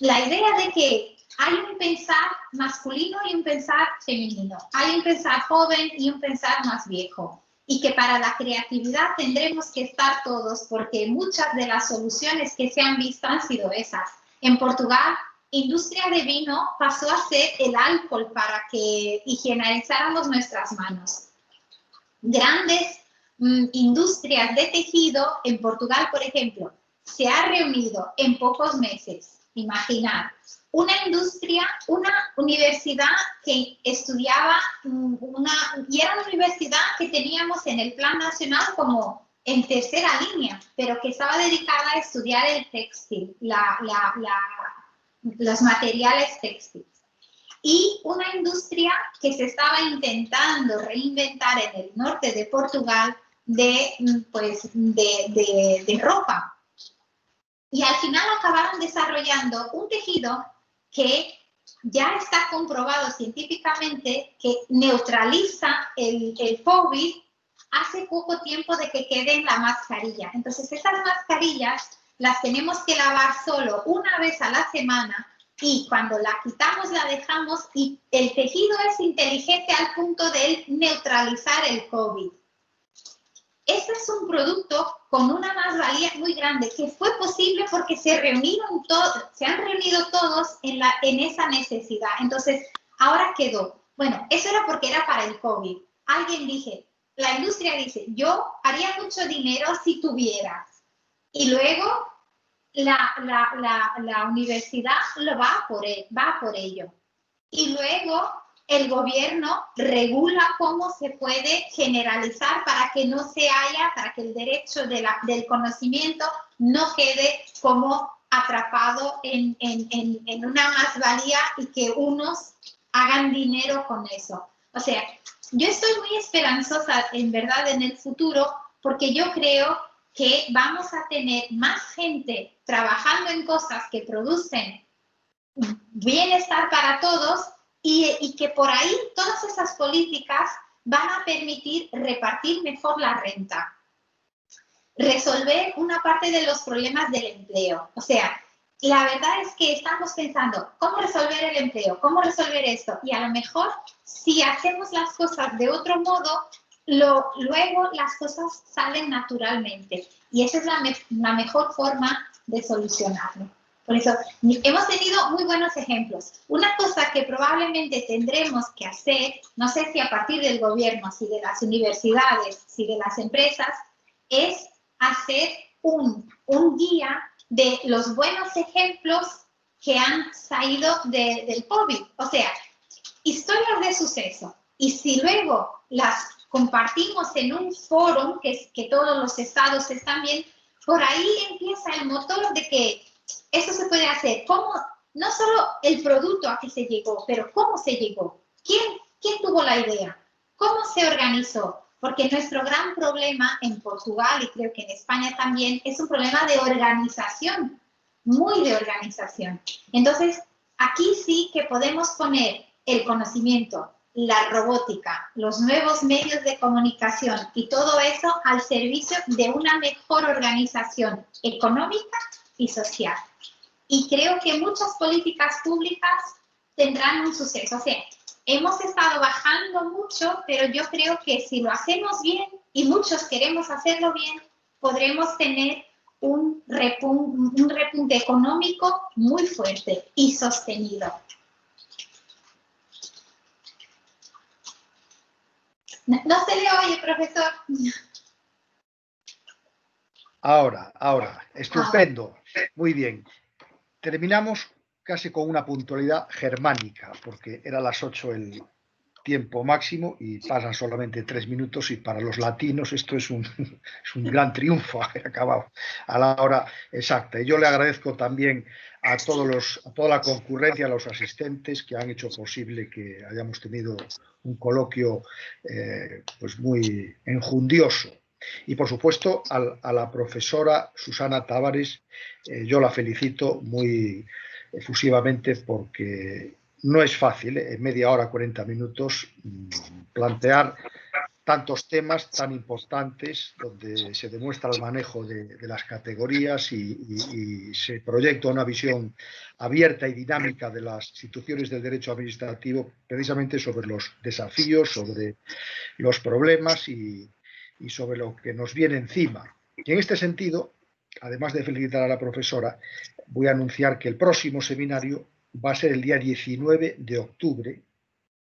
La idea de que hay un pensar masculino y un pensar femenino, hay un pensar joven y un pensar más viejo. Y que para la creatividad tendremos que estar todos, porque muchas de las soluciones que se han visto han sido esas. En Portugal, industria de vino pasó a ser el alcohol para que higienizáramos nuestras manos. Grandes industrias de tejido en Portugal, por ejemplo, se ha reunido en pocos meses. Imaginar, una industria, una universidad que estudiaba, y era una universidad que teníamos en el plan nacional como en tercera línea, pero que estaba dedicada a estudiar el textil, los materiales textiles. Y una industria que se estaba intentando reinventar en el norte de Portugal de ropa. Y al final acabaron desarrollando un tejido que ya está comprobado científicamente que neutraliza el COVID hace poco tiempo de que quede en la mascarilla. Entonces, esas mascarillas las tenemos que lavar solo una vez a la semana y cuando la quitamos la dejamos y el tejido es inteligente al punto de neutralizar el COVID. Este es un producto con una más-valía muy grande que fue posible porque se han reunido todos en esa necesidad. Entonces, ahora quedó. Bueno, eso era porque era para el COVID. La industria dice, yo haría mucho dinero si tuviera. Y luego la universidad va por ello. Y luego el gobierno regula cómo se puede generalizar para que para que el derecho del conocimiento no quede como atrapado en una más-valía y que unos hagan dinero con eso. O sea, yo estoy muy esperanzosa en verdad en el futuro porque yo creo que vamos a tener más gente trabajando en cosas que producen bienestar para todos y que por ahí todas esas políticas van a permitir repartir mejor la renta, resolver una parte de los problemas del empleo. O sea, la verdad es que estamos pensando, ¿cómo resolver el empleo? ¿Cómo resolver esto? Y a lo mejor, si hacemos las cosas de otro modo, luego las cosas salen naturalmente. Y esa es la mejor forma de solucionarlo. Por eso, hemos tenido muy buenos ejemplos. Una cosa que probablemente tendremos que hacer, no sé si a partir del gobierno, si de las universidades, si de las empresas, es hacer un guía de los buenos ejemplos que han salido del COVID. O sea, historias de suceso. Y si luego las compartimos en un foro que todos los estados están bien, por ahí empieza el motor de que eso se puede hacer. ¿Cómo? No solo el producto a que se llegó, pero cómo se llegó. ¿Quién tuvo la idea? ¿Cómo se organizó? Porque nuestro gran problema en Portugal y creo que en España también es un problema de organización, muy de organización. Entonces, aquí sí que podemos poner el conocimiento, la robótica, los nuevos medios de comunicación y todo eso al servicio de una mejor organización económica y social. Y creo que muchas políticas públicas tendrán un suceso. O sea, hemos estado bajando mucho, pero yo creo que si lo hacemos bien, y muchos queremos hacerlo bien, podremos tener un repunte económico muy fuerte y sostenido. No se le oye, profesor. Ahora, estupendo, muy bien. Terminamos casi con una puntualidad germánica, porque era las 8 el tiempo máximo y pasan solamente 3 minutos, y para los latinos esto es un gran triunfo, haber acabado a la hora exacta. Y yo le agradezco también a toda la concurrencia, a los asistentes que han hecho posible que hayamos tenido un coloquio pues muy enjundioso. Y por supuesto a la profesora Susana Tavares, yo la felicito muy efusivamente, porque no es fácil en media hora, 40 minutos, plantear tantos temas tan importantes, donde se demuestra el manejo de las categorías y se proyecta una visión abierta y dinámica de las instituciones del derecho administrativo, precisamente sobre los desafíos, sobre los problemas y sobre lo que nos viene encima. Y en este sentido, además de felicitar a la profesora, voy a anunciar que el próximo seminario va a ser el día 19 de octubre,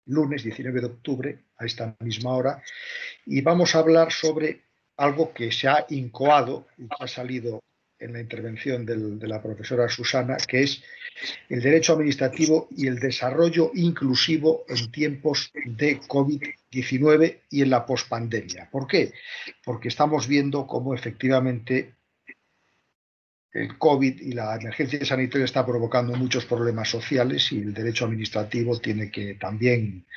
lunes 19 de octubre, a esta misma hora, y vamos a hablar sobre algo que se ha incoado y que ha salido en la intervención de la profesora Susana, que es el derecho administrativo y el desarrollo inclusivo en tiempos de COVID-19 y en la pospandemia. ¿Por qué? Porque estamos viendo cómo efectivamente el COVID y la emergencia sanitaria está provocando muchos problemas sociales, y el derecho administrativo tiene que también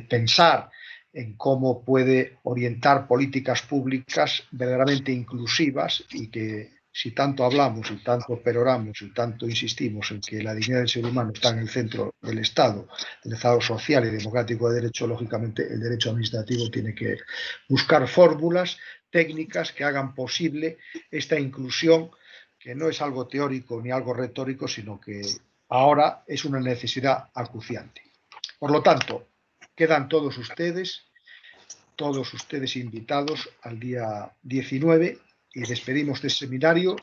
pensar en cómo puede orientar políticas públicas verdaderamente inclusivas, y que, si tanto hablamos y tanto peroramos y tanto insistimos en que la dignidad del ser humano está en el centro del Estado social y democrático de derecho, lógicamente el derecho administrativo tiene que buscar fórmulas técnicas que hagan posible esta inclusión, que no es algo teórico ni algo retórico, sino que ahora es una necesidad acuciante. Por lo tanto, quedan todos ustedes invitados al día 19, y despedimos este seminario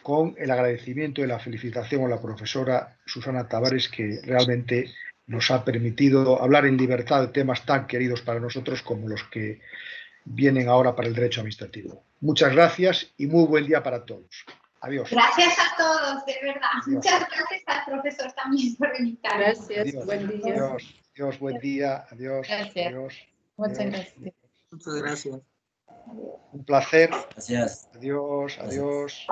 con el agradecimiento y la felicitación a la profesora Susana Tavares, que realmente nos ha permitido hablar en libertad de temas tan queridos para nosotros como los que vienen ahora para el derecho administrativo. Muchas gracias y muy buen día para todos. Adiós. Gracias a todos, de verdad. Adiós. Muchas gracias al profesor también por invitarme. Gracias, adiós. Buen día. Adiós, buen día. Adiós. Gracias. Adiós. Muchas gracias. Muchas gracias. Un placer. Gracias. Adiós. Gracias.